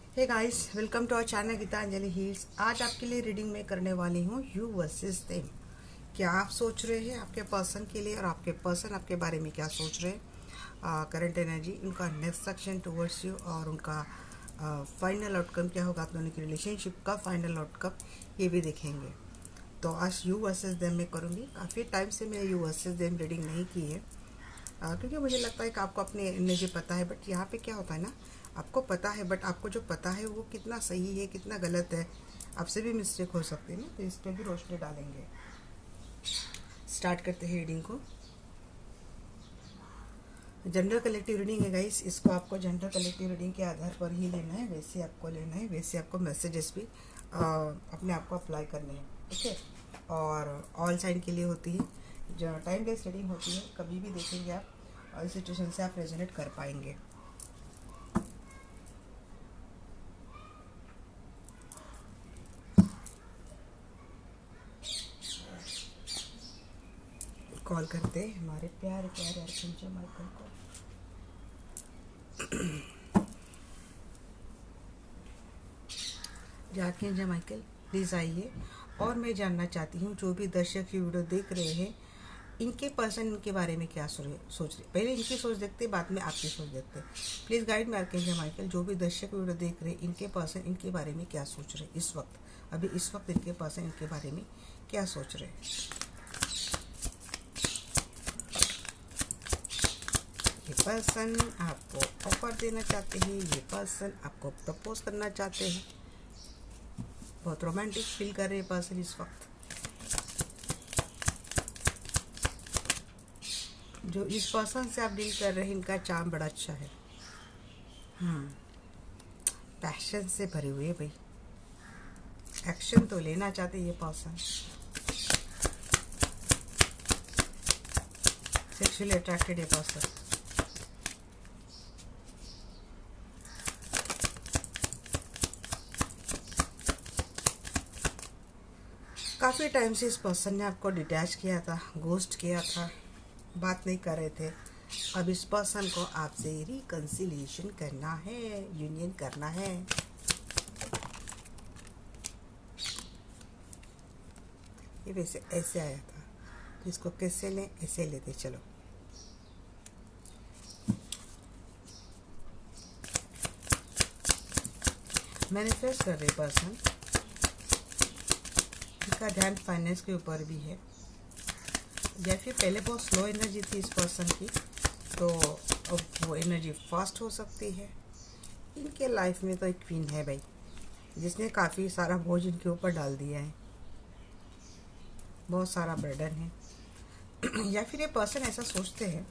Hey guys, welcome to our channel Geetanjali Heals. आज आपके लिए रीडिंग में करने वाली हूँ यू वर्सेस देम। क्या आप सोच रहे हैं आपके पर्सन के लिए और आपके पर्सन आपके बारे में क्या सोच रहे हैं। करंट एनर्जी, उनका नेक्स्ट एक्शन टुवर्ड्स यू और उनका फाइनल आउटकम क्या होगा। आप दोनों की रिलेशनशिप का फाइनल आउटकम ये भी देखेंगे। तो आज यू वर्सेस देम में करूँगी। काफ़ी टाइम से मैं यू वर्सेस देम रीडिंग नहीं की है, क्योंकि मुझे लगता है कि आपको अपनी एनर्जी पता है। बट यहाँ पे क्या होता है ना, आपको पता है बट आपको जो पता है वो कितना सही है कितना गलत है, आपसे भी मिस्टेक हो सकती है ना। तो इस पर भी रोशनी डालेंगे। स्टार्ट करते हैं रीडिंग को। जनरल कलेक्टिव रीडिंग है गाइस। इसको आपको जनरल कलेक्टिव रीडिंग के आधार पर ही लेना है, वैसे आपको लेना है, वैसे आपको मैसेजेस भी अपने आप को अप्लाई करने हैं। ठीक है, और ऑल साइन के लिए होती है, जो टाइम बेस्ड रीडिंग होती है। कभी भी देखेंगे आप और इस सिचुएशन से आप रेजोनेट कर पाएंगे। कॉल करते हैं हमारे प्यारे प्यारे अर्चंचा माइकल को। आर्कएंजल माइकल प्लीज़ आइए। और मैं जानना चाहती हूँ जो भी दर्शक ये वीडियो देख रहे हैं, इनके पर्सन इनके बारे में क्या सोच रहे। पहले इनकी सोच देखते, बाद में आपकी सोच देखते। Please guide me archangel Michael. जो भी दर्शक वीडियो देख रहे हैं, इनके पर्सन इनके बारे में क्या सोच रहे इस वक्त। अभी इस वक्त इनके पर्सन इनके बारे में क्या सोच रहे हैं। ये पर्सन आपको ऑफर देना चाहते हैं, ये पर्सन आपको प्रपोज करना चाहते हैं। बहुत रोमांटिक फील कर रहे हैं पर्सन इस वक्त। जो इस पर्सन से आप डील कर रहे हैं, इनका चार्म बड़ा अच्छा है। पैशन से भरे हुए भाई, एक्शन तो लेना चाहते हैं ये पर्सन। सेक्सुअली अट्रैक्टेड है पर्सन। काफ़ी टाइम से इस पर्सन ने आपको डिटैच किया था, गोस्ट किया था, बात नहीं कर रहे थे। अब इस पर्सन को आपसे रिकंसिलिएशन करना है, यूनियन करना है। ये वैसे ऐसे आया था, तो इसको कैसे लें, ऐसे लेते चलो। मैनिफेस्ट कर रहे पर्सन, इसका ध्यान फाइनेंस के ऊपर भी है, या फिर पहले बहुत स्लो एनर्जी थी इस पर्सन की, तो अब वो एनर्जी फास्ट हो सकती है। इनके लाइफ में तो एक क्वीन है भाई, जिसने काफ़ी सारा बोझ इनके ऊपर डाल दिया है, बहुत सारा बर्डन है। या फिर ये पर्सन ऐसा सोचते हैं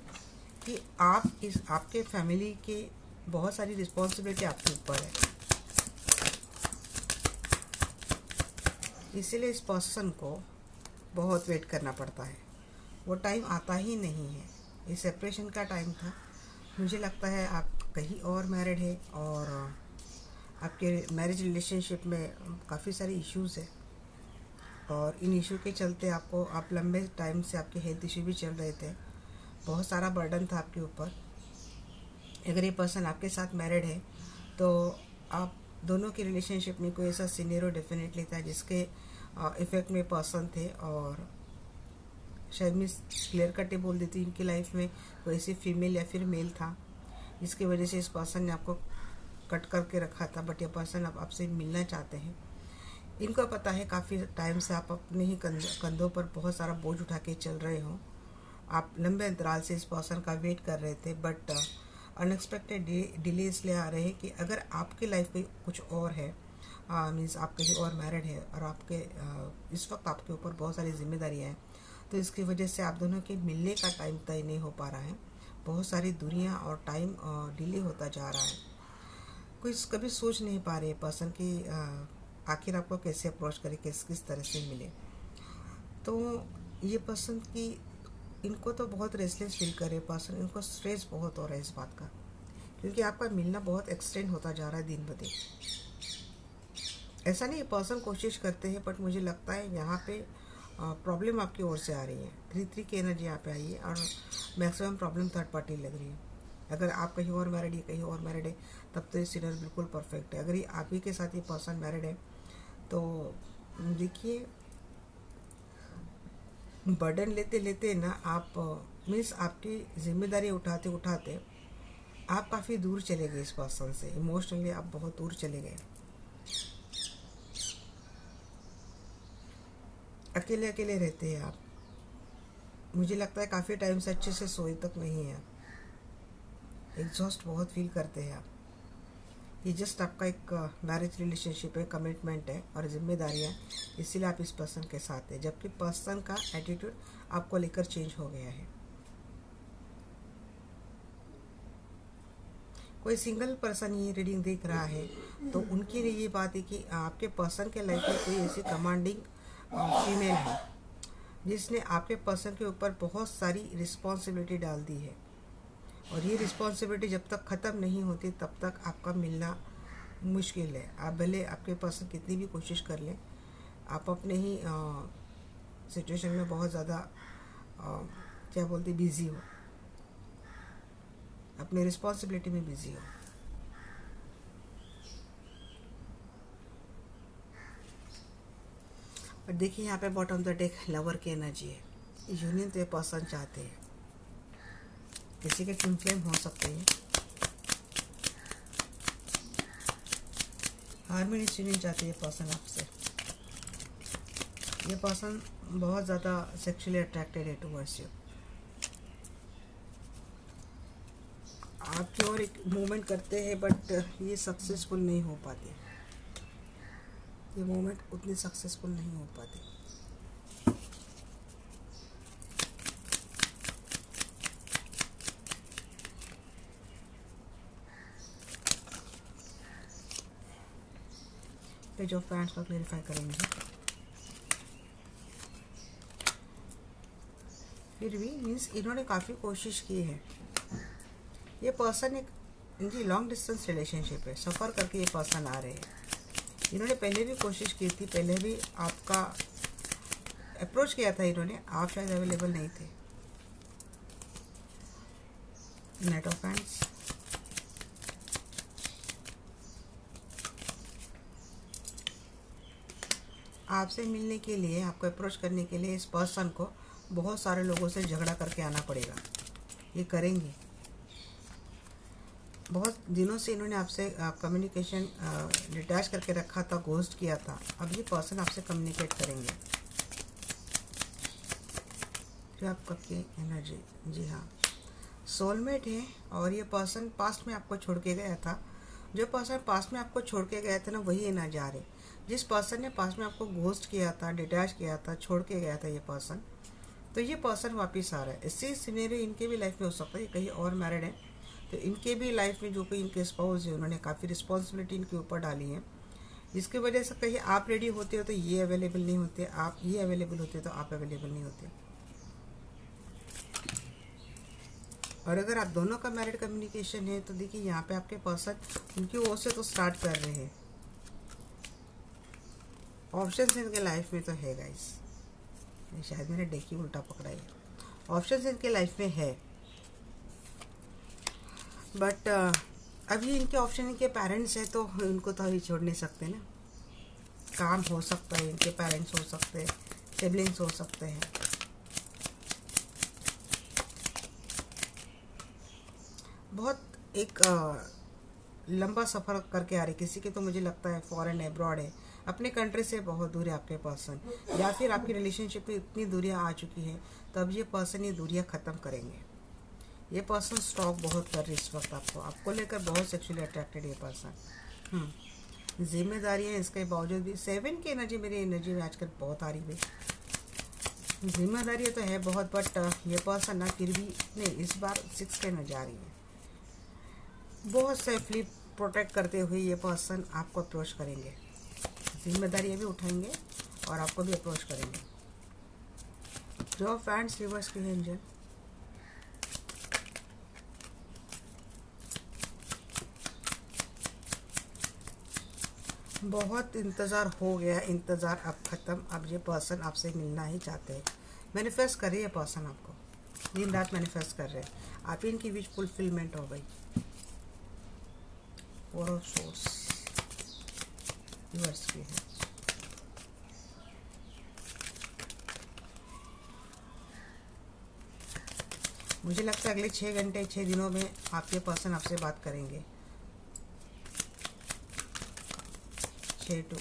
कि आपके फैमिली के बहुत सारी रिस्पॉन्सिबिलिटी आपके ऊपर है, इसीलिए इस पर्सन को बहुत वेट करना पड़ता है। वो टाइम आता ही नहीं है। ये सेपरेशन का टाइम था। मुझे लगता है आप कहीं और मैरिड है और आपके मैरिज रिलेशनशिप में काफ़ी सारे इश्यूज़ है, और इन इशू के चलते आप लंबे टाइम से आपके हेल्थ इशू भी चल रहे थे, बहुत सारा बर्डन था आपके ऊपर। अगर ये पर्सन आपके साथ मैरिड है तो आप दोनों की रिलेशनशिप में कोई ऐसा सिनेरियो डेफिनेटली था जिसके इफेक्ट में पर्सन थे, और शायद मैं क्लियर कट बोल देती, इनकी लाइफ में कोई ऐसी फीमेल या फिर मेल था जिसकी वजह से इस पर्सन ने आपको कट करके रखा था। बट ये पर्सन अब आपसे मिलना चाहते हैं। इनको पता है काफ़ी टाइम से आप अपने ही कंधों पर बहुत सारा बोझ उठा के चल रहे हो। आप लंबे अंतराल से इस पर्सन का वेट कर रहे थे, बट अनएक्सपेक्टेड डिले इसलिए आ रहे हैं कि अगर आपकी लाइफ में कुछ और है, मीन्स आप कहीं और मैरिड है और आपके इस वक्त आपके ऊपर बहुत सारी जिम्मेदारियाँ हैं, तो इसकी वजह से आप दोनों के मिलने का टाइम तय नहीं हो पा रहा है। बहुत सारी दूरियां और टाइम डिले होता जा रहा है। कोई कभी सोच नहीं पा रहे पर्सन की आखिर आपको कैसे अप्रोच करे, किस तरह से मिले। तो ये पर्सन की इनको तो बहुत रेस्टलेस फील करे पर्सन, इनको स्ट्रेस बहुत हो रहा है इस बात का, क्योंकि आपका मिलना बहुत एक्सटेंड होता जा रहा है दिन ब दिन। ऐसा नहीं पर्सन कोशिश करते हैं, बट मुझे लगता है यहाँ पे प्रॉब्लम आपकी ओर से आ रही है। 3 की एनर्जी यहाँ पे आई है और मैक्सिमम प्रॉब्लम थर्ड पार्टी लग रही है। अगर आप कहीं और मैरिड है, कहीं और मैरिड है, तब तो ये सिनर बिल्कुल परफेक्ट है। अगर ये आप ही के साथ ये पर्सन मैरिड है तो देखिए, बर्डन लेते लेते ना आप मीन्स आपकी जिम्मेदारी उठाते उठाते आप काफ़ी दूर चले गए इस पर्सन से, इमोशनली आप बहुत दूर चले गए। अकेले अकेले रहते हैं आप, मुझे लगता है काफ़ी टाइम से अच्छे से सोए तक नहीं है, एग्जॉस्ट बहुत फील करते हैं आप। ये जस्ट आपका एक मैरिज रिलेशनशिप है, कमिटमेंट है और जिम्मेदारियाँ, इसीलिए आप इस पर्सन के साथ हैं, जबकि पर्सन का एटीट्यूड आपको लेकर चेंज हो गया है। कोई सिंगल पर्सन ये रीडिंग देख रहा है तो उनके लिए ये बात है कि आपके पर्सन के लाइफ में कोई ऐसी कमांडिंग फीमेल है जिसने आपके पर्सन के ऊपर बहुत सारी रिस्पॉन्सिबिलिटी डाल दी है, और ये रिस्पॉन्सिबिलिटी जब तक ख़त्म नहीं होती तब तक आपका मिलना मुश्किल है। आप भले आपके पर्सन कितनी भी कोशिश कर लें, आप अपने ही सिचुएशन में बहुत ज़्यादा क्या बोलते बिज़ी हो, अपनी रिस्पॉन्सिबिलिटी में बिज़ी हो। और देखिए यहाँ पे बॉटम द डेक लवर की एनर्जी है, यूनियन तो ये पर्सन चाहते हैं, किसी के ट्विन फ्लेम हो सकते हैं, हार्मोनियस यूनियन चाहते हैं ये पर्सन आपसे। ये पर्सन बहुत ज़्यादा सेक्सुअली अट्रैक्टेड है टुवर्ड्स यू, आपकी ओर एक मूवमेंट करते हैं बट ये सक्सेसफुल नहीं हो पाते, ये मूवमेंट उतनी सक्सेसफुल नहीं हो पाती। पेज ऑफ पैंट्स का क्लेरिफाई करेंगे। फिर भी मीन्स इन्होंने काफ़ी कोशिश की है, ये पर्सन एक इनकी लॉन्ग डिस्टेंस रिलेशनशिप है, सफ़र करके ये पर्सन आ रहे हैं। इन्होंने पहले भी कोशिश की थी, पहले भी आपका अप्रोच किया था इन्होंने, आप शायद अवेलेबल नहीं थे। नाइट ऑफ हैंड्स, आपसे मिलने के लिए, आपको अप्रोच करने के लिए इस पर्सन को बहुत सारे लोगों से झगड़ा करके आना पड़ेगा, ये करेंगे। बहुत दिनों से इन्होंने आपसे कम्युनिकेशन डिटैच करके रखा था, घोस्ट किया था, अब ये पर्सन आपसे कम्युनिकेट करेंगे। जो आपका की एनर्जी, जी हाँ, सोलमेट है, और ये पर्सन पास्ट में आपको छोड़ के गया था। जो पर्सन पास्ट में आपको छोड़ के गया था ना, वही एनर्जी आ रही। जिस पर्सन ने पास्ट में आपको घोस्ट किया था, डिटैच किया था, छोड़ के गया था ये पर्सन, तो ये पर्सन वापस आ रहा है। इससे सिनेरियो इनके भी लाइफ में हो सकता है, कहीं और मैरिड है तो इनके भी लाइफ में जो कोई इनके स्पाउस है, उन्होंने काफ़ी रिस्पॉन्सिबिलिटी इनके ऊपर डाली है, जिसकी वजह से कहीं आप रेडी होते हो तो ये अवेलेबल नहीं होते, आप ये अवेलेबल होते तो आप अवेलेबल नहीं होते। और अगर आप दोनों का मैरिड कम्युनिकेशन है तो देखिए यहाँ पे आपके पर्सन उनकी ओर से तो स्टार्ट कर रहे हैं, ऑप्शन इनके लाइफ में तो है गाइस, शायद मैंने डेक ही उल्टा पकड़ा है, ऑप्शन इनके लाइफ में है, बट अभी इनके ऑप्शन इनके पेरेंट्स हैं तो इनको तो अभी छोड़ नहीं सकते ना। काम हो सकता है, इनके पेरेंट्स हो सकते हैं, सिबलिंग्स हो सकते हैं। बहुत एक लंबा सफ़र करके आ रहे किसी के, तो मुझे लगता है फॉरेन है, अब्रॉड है, अपने कंट्री से बहुत दूर है आपके पर्सन, या फिर आपकी रिलेशनशिप में इतनी दूरियां आ चुकी हैं तो अब ये पर्सन ये दूरियां ख़त्म करेंगे। ये पर्सन स्टॉक बहुत कर रही है इस वक्त, आपको लेकर बहुत सेक्सुअली अट्रैक्टेड ये पर्सन। जिम्मेदारियाँ इसके बावजूद भी 7 की एनर्जी मेरी एनर्जी में आजकल बहुत आ रही है। जिम्मेदारियाँ तो है बहुत, बट ये पर्सन ना फिर भी नहीं, इस बार 6 की एनर्जी आ रही है। बहुत सेफली प्रोटेक्ट करते हुए ये पर्सन आपको अप्रोच करेंगे, जिम्मेदारियाँ भी उठाएंगे और आपको भी अप्रोच करेंगे। जो फैंस रिवर्स की एंजल, बहुत इंतज़ार हो गया, इंतज़ार अब ख़त्म, अब ये पर्सन आपसे मिलना ही चाहते हैं। मैनिफेस्ट कर रही है पर्सन आपको, दिन रात मैनिफेस्ट कर रहे हैं, आप इनकी विश फुलफिलमेंट हो गई। फोर ऑफ सोर्स रिवर्स की है। मुझे लगता है अगले 6 घंटे 6 दिनों में आपके पर्सन आपसे बात करेंगे। 6 टू,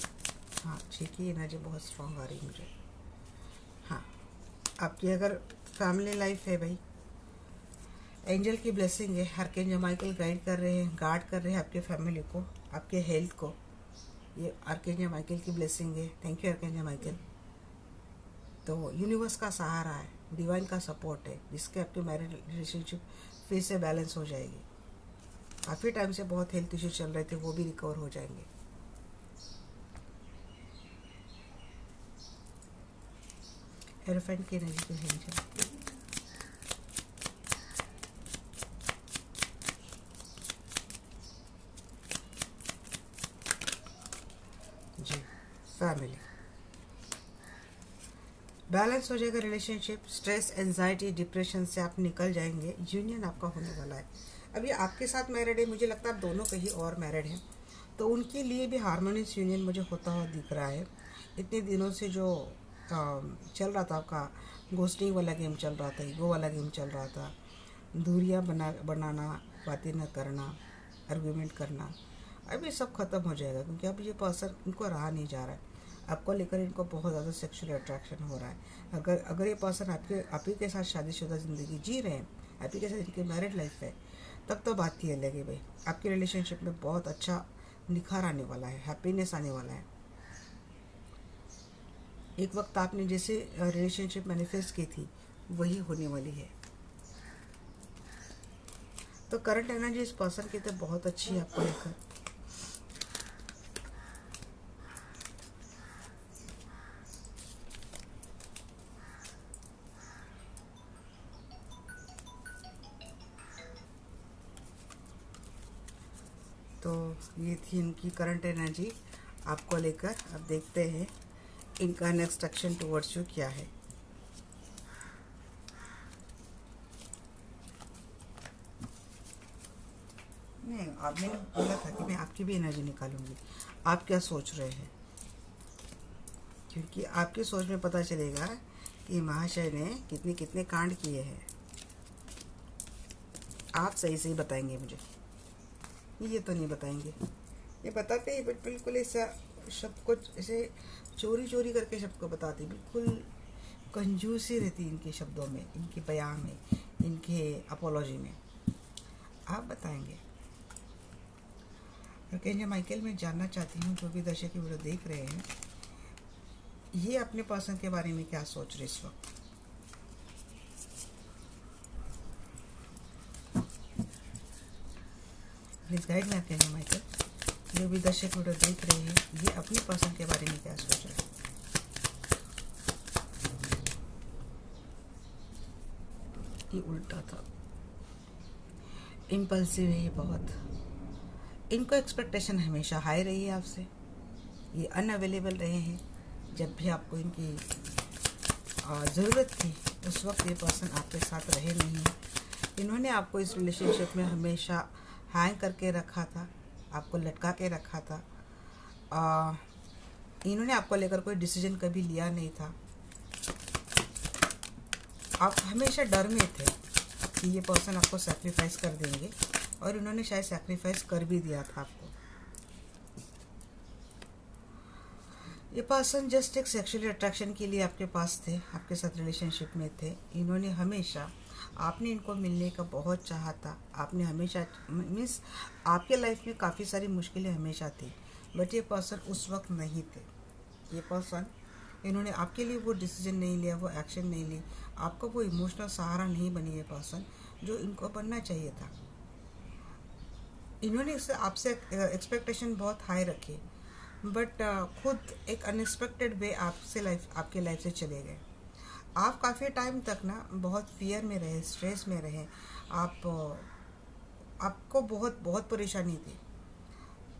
हाँ 6 की एनर्जी बहुत स्ट्रांग आ रही है मुझे। हाँ, आपकी अगर फैमिली लाइफ है भाई, एंजल की ब्लेसिंग है, आर्कएंजल माइकल गाइड कर रहे हैं, गार्ड कर रहे हैं आपके फैमिली को, आपके हेल्थ को। ये आर्कएंजल माइकल की ब्लेसिंग है। Thank you archangel Michael. तो यूनिवर्स का सहारा है, डिवाइन का सपोर्ट है, जिसके आपके मैरिज रिलेशनशिप फिर से बैलेंस हो जाएगी। काफ़ी टाइम से बहुत हेल्थ इश्यू चल रहे थे, वो भी रिकवर हो जाएंगे। एलिफेंट की एनर्जी को एंजल, जी फैमिली बैलेंस हो जाएगा रिलेशनशिप। स्ट्रेस, एंजाइटी, डिप्रेशन से आप निकल जाएंगे। यूनियन आपका होने वाला है। अभी आपके साथ मैरिड है, मुझे लगता है आप दोनों कहीं और मैरिड हैं, तो उनके लिए भी हार्मोनियस यूनियन मुझे होता हुआ दिख रहा है। इतने दिनों से जो चल रहा था आपका घोस्टिंग वाला गेम चल रहा था, ईगो वाला गेम चल रहा था, दूरियां बनाना, बातें न करना, आर्गुमेंट करना, अभी सब खत्म हो जाएगा। क्योंकि अब ये पर्सन इनको रहा नहीं जा रहा है, आपको लेकर इनको बहुत ज़्यादा सेक्सुअल अट्रैक्शन हो रहा है। अगर ये पर्सन आप ही के साथ शादीशुदा ज़िंदगी जी रहे हैं, आप ही के साथ इनकी मैरिड लाइफ है, तब तो बात ही अलग है भाई। आपके रिलेशनशिप में बहुत अच्छा निखार आने वाला है, हैप्पीनेस आने वाला है। एक वक्त आपने जैसे रिलेशनशिप मैनिफेस्ट की थी, वही होने वाली है। तो करंट एनर्जी इस पर्सन की तो बहुत अच्छी है आपको लेकर। तो ये थी इनकी करंट एनर्जी आपको लेकर। अब देखते हैं इनका नेक्स्ट एक्शन टुवर्ड्स यू क्या है। नहीं, आपने बोला था कि मैं आपकी भी एनर्जी निकालूंगी। आप क्या सोच रहे हैं, क्योंकि आपकी सोच में पता चलेगा कि महाशय ने कितने कितने कांड किए हैं। आप सही सही बताएंगे मुझे, ये तो नहीं बताएंगे। ये बताते हैं बट बिल्कुल ऐसा शब्द को ऐसे चोरी चोरी करके शब्द को बताते, बिल्कुल कंजूसी रहती इनके शब्दों में, इनके बयान में, इनके अपोलॉजी में। आप बताएंगे। आर्कएंजल माइकल, मैं जानना चाहती हूँ जो भी दर्शक की वीडियो देख रहे हैं, ये अपने पर्सन के बारे में क्या सोच रहे इस वक्त। प्लीज गाइड में आर्कएंजल माइकल, जो भी दर्शक वीडियो देख रहे हैं, ये अपने पर्सन के बारे में क्या सोच रहे हैं। ये उल्टा था, इम्पल्सिव है ये बहुत। इनको एक्सपेक्टेशन हमेशा हाई रही है आपसे। ये अनअवेलेबल रहे हैं। जब भी आपको इनकी ज़रूरत थी, उस वक्त ये पर्सन आपके साथ रहे नहीं। इन्होंने आपको इस रिलेशनशिप में हमेशा हैंग करके रखा था, आपको लटका के रखा था। इन्होंने आपको लेकर कोई डिसीजन कभी लिया नहीं था। आप हमेशा डर में थे कि ये पर्सन आपको सैक्रिफाइस कर देंगे, और इन्होंने शायद सैक्रिफाइस कर भी दिया था आपको। ये पर्सन जस्ट एक सेक्सुअल अट्रैक्शन के लिए आपके पास थे, आपके साथ रिलेशनशिप में थे। इन्होंने हमेशा, आपने इनको मिलने का बहुत चाहा था। आपने हमेशा मीन्स आपके लाइफ में काफ़ी सारी मुश्किलें हमेशा थी, बट ये पर्सन उस वक्त नहीं थे। ये पर्सन, इन्होंने आपके लिए वो डिसीजन नहीं लिया, वो एक्शन नहीं ली, आपका वो इमोशनल सहारा नहीं बनी ये पर्सन जो इनको बनना चाहिए था। इन्होंने इससे आपसे एक्सपेक्टेशन बहुत हाई रखे, बट खुद एक अनएक्सपेक्टेड वे आपके लाइफ से चले गए। आप काफ़ी टाइम तक ना बहुत फियर में रहे, स्ट्रेस में रहे। आपको बहुत बहुत परेशानी थी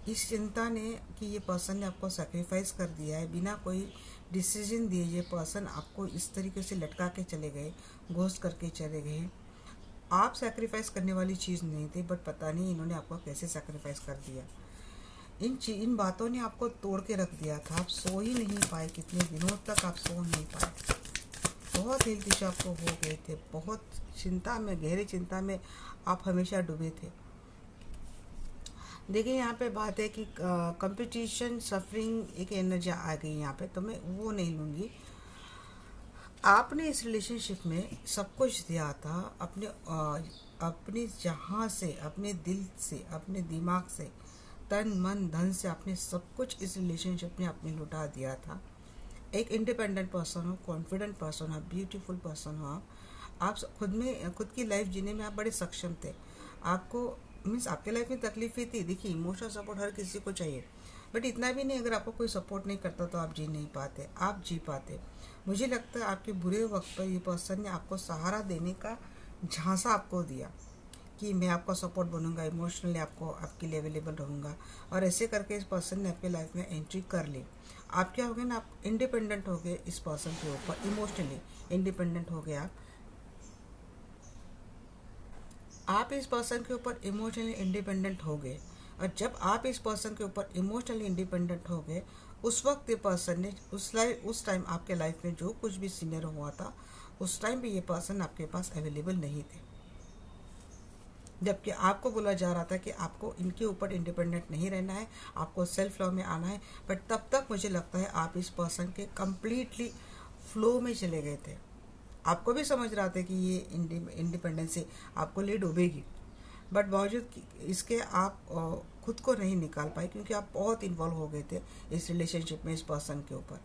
इस चिंता ने कि ये पर्सन ने आपको सैक्रिफाइस कर दिया है। बिना कोई डिसीजन दिए ये पर्सन आपको इस तरीके से लटका के चले गए, घोस्ट करके चले गए। आप सेक्रीफाइस करने वाली चीज़ नहीं थी, बट पता नहीं इन्होंने आपको कैसे सेक्रीफाइस कर दिया। इन बातों ने आपको तोड़ के रख दिया था। आप सो ही नहीं पाए, कितने दिनों तक आप सो नहीं पाए। बहुत हेल्थ इशू आपको हो गए थे, बहुत चिंता में, गहरी चिंता में आप हमेशा डूबे थे। देखिए यहाँ पे बात है कि कंपटीशन सफरिंग एक एनर्जी आ गई यहाँ पे, तो मैं वो नहीं लूँगी। आपने इस रिलेशनशिप में सब कुछ दिया था, अपने जहाँ से, अपने दिल से, अपने दिमाग से, तन मन धन से आपने सब कुछ इस रिलेशनशिप में आपने लुटा दिया था। एक इंडिपेंडेंट पर्सन हो, कॉन्फिडेंट पर्सन हो, ब्यूटीफुल पर्सन हो, आप खुद की लाइफ जीने में आप बड़े सक्षम थे। आपको मीन्स आपके लाइफ में तकलीफ ही थी। देखिए इमोशनल सपोर्ट हर किसी को चाहिए, बट इतना भी नहीं। अगर आपको कोई सपोर्ट नहीं करता तो आप जी नहीं पाते, आप जी पाते। मुझे लगता है आपके बुरे वक्त पर ये पर्सन ने आपको सहारा देने का झांसा आपको दिया कि मैं आपका सपोर्ट बनूंगा, इमोशनली आपके लिए अवेलेबल रहूँगा, और ऐसे करके इस पर्सन ने आपके लाइफ में एंट्री कर ली। आप क्या हो गए ना, आप इंडिपेंडेंट हो गए इस पर्सन के ऊपर, इमोशनली इंडिपेंडेंट हो गए आप इस पर्सन के ऊपर इमोशनली इंडिपेंडेंट हो गए। और जब आप इस पर्सन के ऊपर इमोशनली इंडिपेंडेंट हो गए, उस वक्त ये पर्सन ने उस टाइम आपके लाइफ में जो कुछ भी सीनियर हुआ था, उस टाइम भी ये पर्सन आपके पास अवेलेबल नहीं थे। जबकि आपको बोला जा रहा था कि आपको इनके ऊपर इंडिपेंडेंट नहीं रहना है, आपको सेल्फ लव में आना है। बट तब तक मुझे लगता है आप इस पर्सन के कंप्लीटली फ्लो में चले गए थे। आपको भी समझ रहा था कि ये इंडिपेंडेंसी आपको ले डूबेगी, बट बावजूद इसके आप खुद को नहीं निकाल पाए, क्योंकि आप बहुत इन्वॉल्व हो गए थे इस रिलेशनशिप में, इस पर्सन के ऊपर।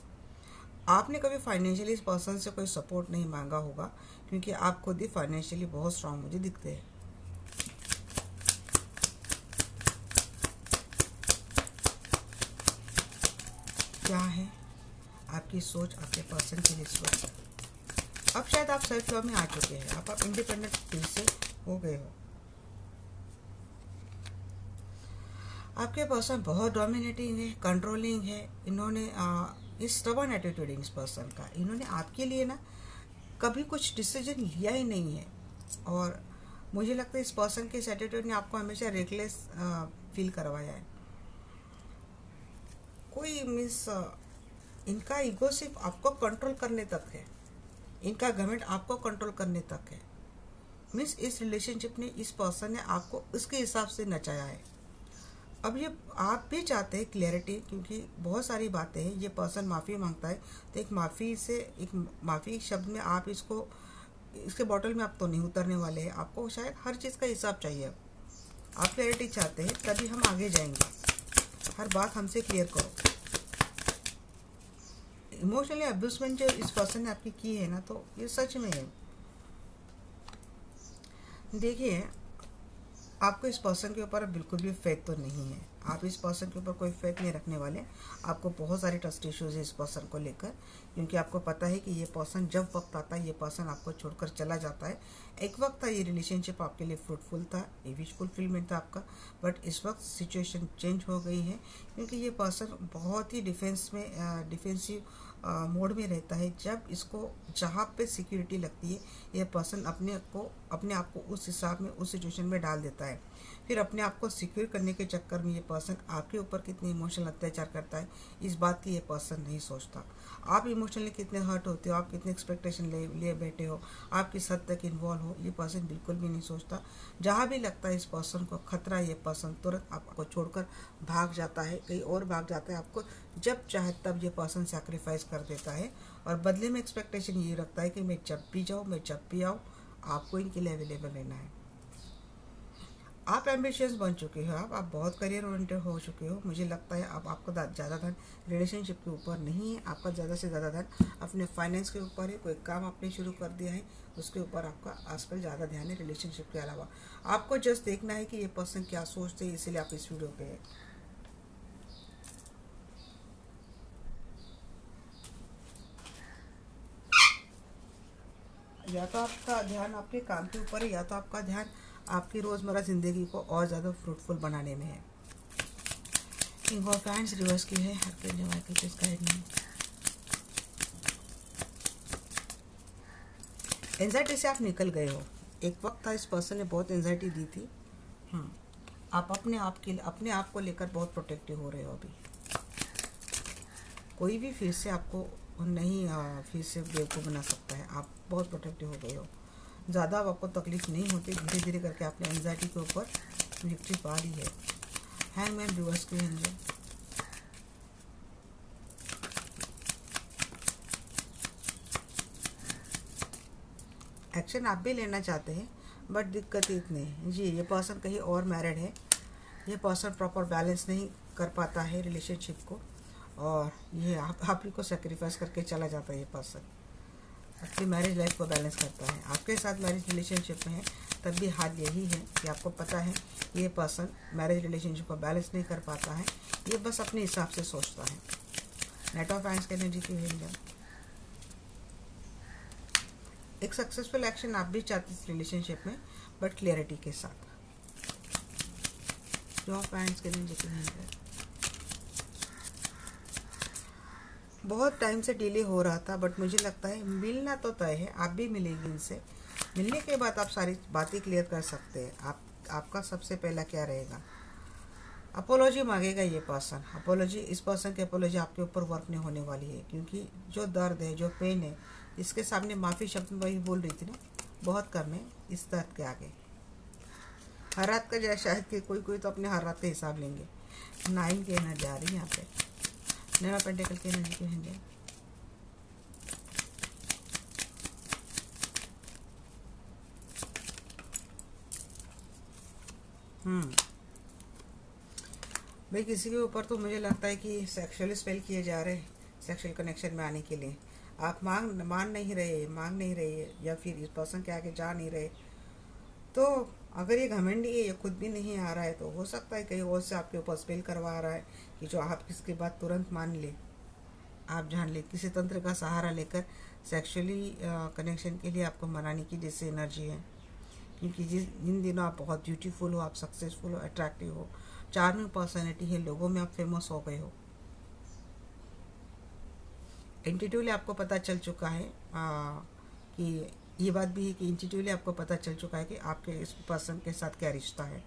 आपने कभी फाइनेंशियली इस पर्सन से कोई सपोर्ट नहीं मांगा होगा, क्योंकि आप खुद ही फाइनेंशियली बहुत स्ट्रांग मुझे दिखते हैं। क्या है आपकी सोच आपके पर्सन के लिए सोच? अब शायद आप सेल्फ लव में आ चुके हैं, आप इंडिपेंडेंट फिर से हो गए हो। आपके पर्सन बहुत डोमिनेटिंग है, कंट्रोलिंग है। इन्होंने इस स्टबर्न एटीट्यूड इस पर्सन का, इन्होंने आपके लिए ना कभी कुछ डिसीजन लिया ही नहीं है। और मुझे लगता है इस पर्सन के इस एटीट्यूड ने आपको हमेशा रेकलेस फील करवाया है। कोई मीन्स इनका ईगो सिर्फ आपको कंट्रोल करने तक है, इनका घमंड आपको कंट्रोल करने तक है। मीन्स इस रिलेशनशिप ने, इस पर्सन ने आपको उसके हिसाब से नचाया है। अब ये आप भी चाहते हैं क्लैरिटी, क्योंकि बहुत सारी बातें हैं। ये पर्सन माफ़ी मांगता है, तो एक माफ़ी शब्द में आप इसके बॉटल में आप तो नहीं उतरने वाले हैं। आपको शायद हर चीज़ का हिसाब चाहिए। आप क्लैरिटी चाहते हैं, तभी हम आगे जाएंगे। हर बात हमसे क्लियर करो। इमोशनली अब्यूजमेंट जो इस पर्सन ने आपकी की है ना, तो ये सच में है। देखिए आपको इस पर्सन के ऊपर बिल्कुल भी फेथ तो नहीं है। आप इस पर्सन के ऊपर कोई फेथ नहीं रखने वाले। आपको बहुत सारे ट्रस्ट इश्यूज है इस पर्सन को लेकर, क्योंकि आपको पता है कि ये पर्सन जब वक्त आता है, ये पर्सन आपको छोड़कर चला जाता है। एक वक्त था ये रिलेशनशिप आपके लिए फ्रूटफुल था, ये विश फुलफिलमेंट था आपका, बट इस वक्त सिचुएशन चेंज हो गई है, क्योंकि ये पर्सन बहुत ही डिफेंसिव मोड में रहता है। जब इसको जहाँ पे सिक्योरिटी लगती है, यह पर्सन अपने आप को उस हिसाब में, उस सिचुएशन में डाल देता है। फिर अपने आप को सिक्योर करने के चक्कर में ये पर्सन आपके ऊपर कितने इमोशनल अत्याचार करता है, इस बात की ये पर्सन नहीं सोचता। आप इमोशनली कितने हर्ट होते हो, आप कितने एक्सपेक्टेशन लिए बैठे हो, आप किस हद तक इन्वॉल्व हो, ये पर्सन बिल्कुल भी नहीं सोचता। जहाँ भी लगता है इस पर्सन को खतरा, ये पर्सन तुरंत आपको छोड़कर भाग जाता है, कहीं और भाग जाता है। आपको जब चाहे तब ये पर्सन सैक्रिफाइस कर देता है, और बदले में एक्सपेक्टेशन ये रखता है कि मैं जब भी जाऊँ, मैं जब भी आऊँ, आपको इनके लिए अवेलेबल रहना है। आप एम्बिशियस बन चुके हो, आप बहुत करियर ओरिएंटेड हो चुके हो। मुझे लगता है अब आपका ज़्यादा ध्यान रिलेशनशिप के ऊपर नहीं है, आपका ज़्यादा से ज़्यादा ध्यान अपने फाइनेंस के ऊपर है। कोई काम आपने शुरू कर दिया है, उसके ऊपर आपका आजकल ज़्यादा ध्यान है रिलेशनशिप के अलावा। आपको जस्ट देखना है कि ये पर्सन क्या सोचते हैं, इसीलिए आप इस वीडियो पे है। या तो आपका ध्यान आपके काम के ऊपर है, या तो आपका ध्यान आपकी रोज़मर्रा ज़िंदगी को और ज़्यादा फ्रूटफुल बनाने में है। किंग ऑफ हैंड्स रिवर्स की है, आपके लिए किस गाइड नहीं। एंजाइटी से आप निकल गए हो, एक वक्त था इस पर्सन ने बहुत एंजाइटी दी थी। आप अपने आप को लेकर बहुत प्रोटेक्टिव हो रहे हो अभी। कोई भी फिर से आपको नहीं फिर से बेवकूफ़ बना सकता है। आप बहुत प्रोटेक्टिव हो गए हो, ज़्यादा अब आपको तकलीफ नहीं होती। धीरे धीरे करके आपने एंजाइटी के ऊपर विक्ट्री पा ली है। हैंगमैन रिवर्स के एंजल, एक्शन आप भी लेना चाहते हैं बट दिक्कत इतनी है जी, ये पर्सन कहीं और मैरिड है। ये पर्सन प्रॉपर बैलेंस नहीं कर पाता है रिलेशनशिप को, और ये आप ही को सेक्रीफाइस करके चला जाता है। ये पर्सन अपनी मैरिज लाइफ को बैलेंस करता है। आपके साथ मैरिज रिलेशनशिप में है तब भी हाल यही है कि आपको पता है ये पर्सन मैरिज रिलेशनशिप को बैलेंस नहीं कर पाता है। ये बस अपने हिसाब से सोचता है। नाइट ऑफ हैंड्स की एनर्जी की एंजल, एक सक्सेसफुल एक्शन आप भी चाहते इस रिलेशनशिप में बट क्लियरिटी के साथ। जो ऑफ हैंड्स के एनर्जी की एंजल, बहुत टाइम से डिले हो रहा था बट मुझे लगता है मिलना तो तय है। आप भी मिलेंगे इनसे। मिलने के बाद आप सारी बातें क्लियर कर सकते हैं। आपका सबसे पहला क्या रहेगा, अपोलॉजी मांगेगा ये पर्सन। अपोलॉजी, इस पर्सन की अपोलॉजी आपके ऊपर वर्क नहीं होने वाली है, क्योंकि जो दर्द है, जो पेन है, इसके सामने माफ़ी शब्द में वही बोल रही थी ना, बहुत कम है इस दर्द के आगे। हर रात का जाए शायद कि कोई तो अपने हर रात का हिसाब लेंगे। 9 की एनर्जी आ रही है यहाँ पे, 9 पेंटिकल की एनर्जी की एंजल, भाई किसी के ऊपर तो मुझे लगता है कि सेक्सुअल स्पेल किए जा रहे हैं सेक्सुअल कनेक्शन में आने के लिए। आप मान नहीं रहे या फिर इस पर्सन के आगे जा नहीं रहे। तो अगर ये घमंडी है, ये खुद भी नहीं आ रहा है, तो हो सकता है कहीं और से आपके ऊपर स्पेल करवा रहा है कि जो आप किसकी बात तुरंत मान ले, आप जान ले। किसी तंत्र का सहारा लेकर सेक्सुअली कनेक्शन के लिए आपको मनाने की जैसे एनर्जी है, क्योंकि जिन दिनों आप बहुत ब्यूटीफुल हो, आप सक्सेसफुल हो, अट्रैक्टिव हो, चार्मिंग पर्सनैलिटी है, लोगों में आप फेमस हो गए हो। इंट्यूटिवली आपको पता चल चुका है कि ये बात भी है कि इंट्यूटिवली आपको पता चल चुका है कि आपके इस पर्सन के साथ क्या रिश्ता है।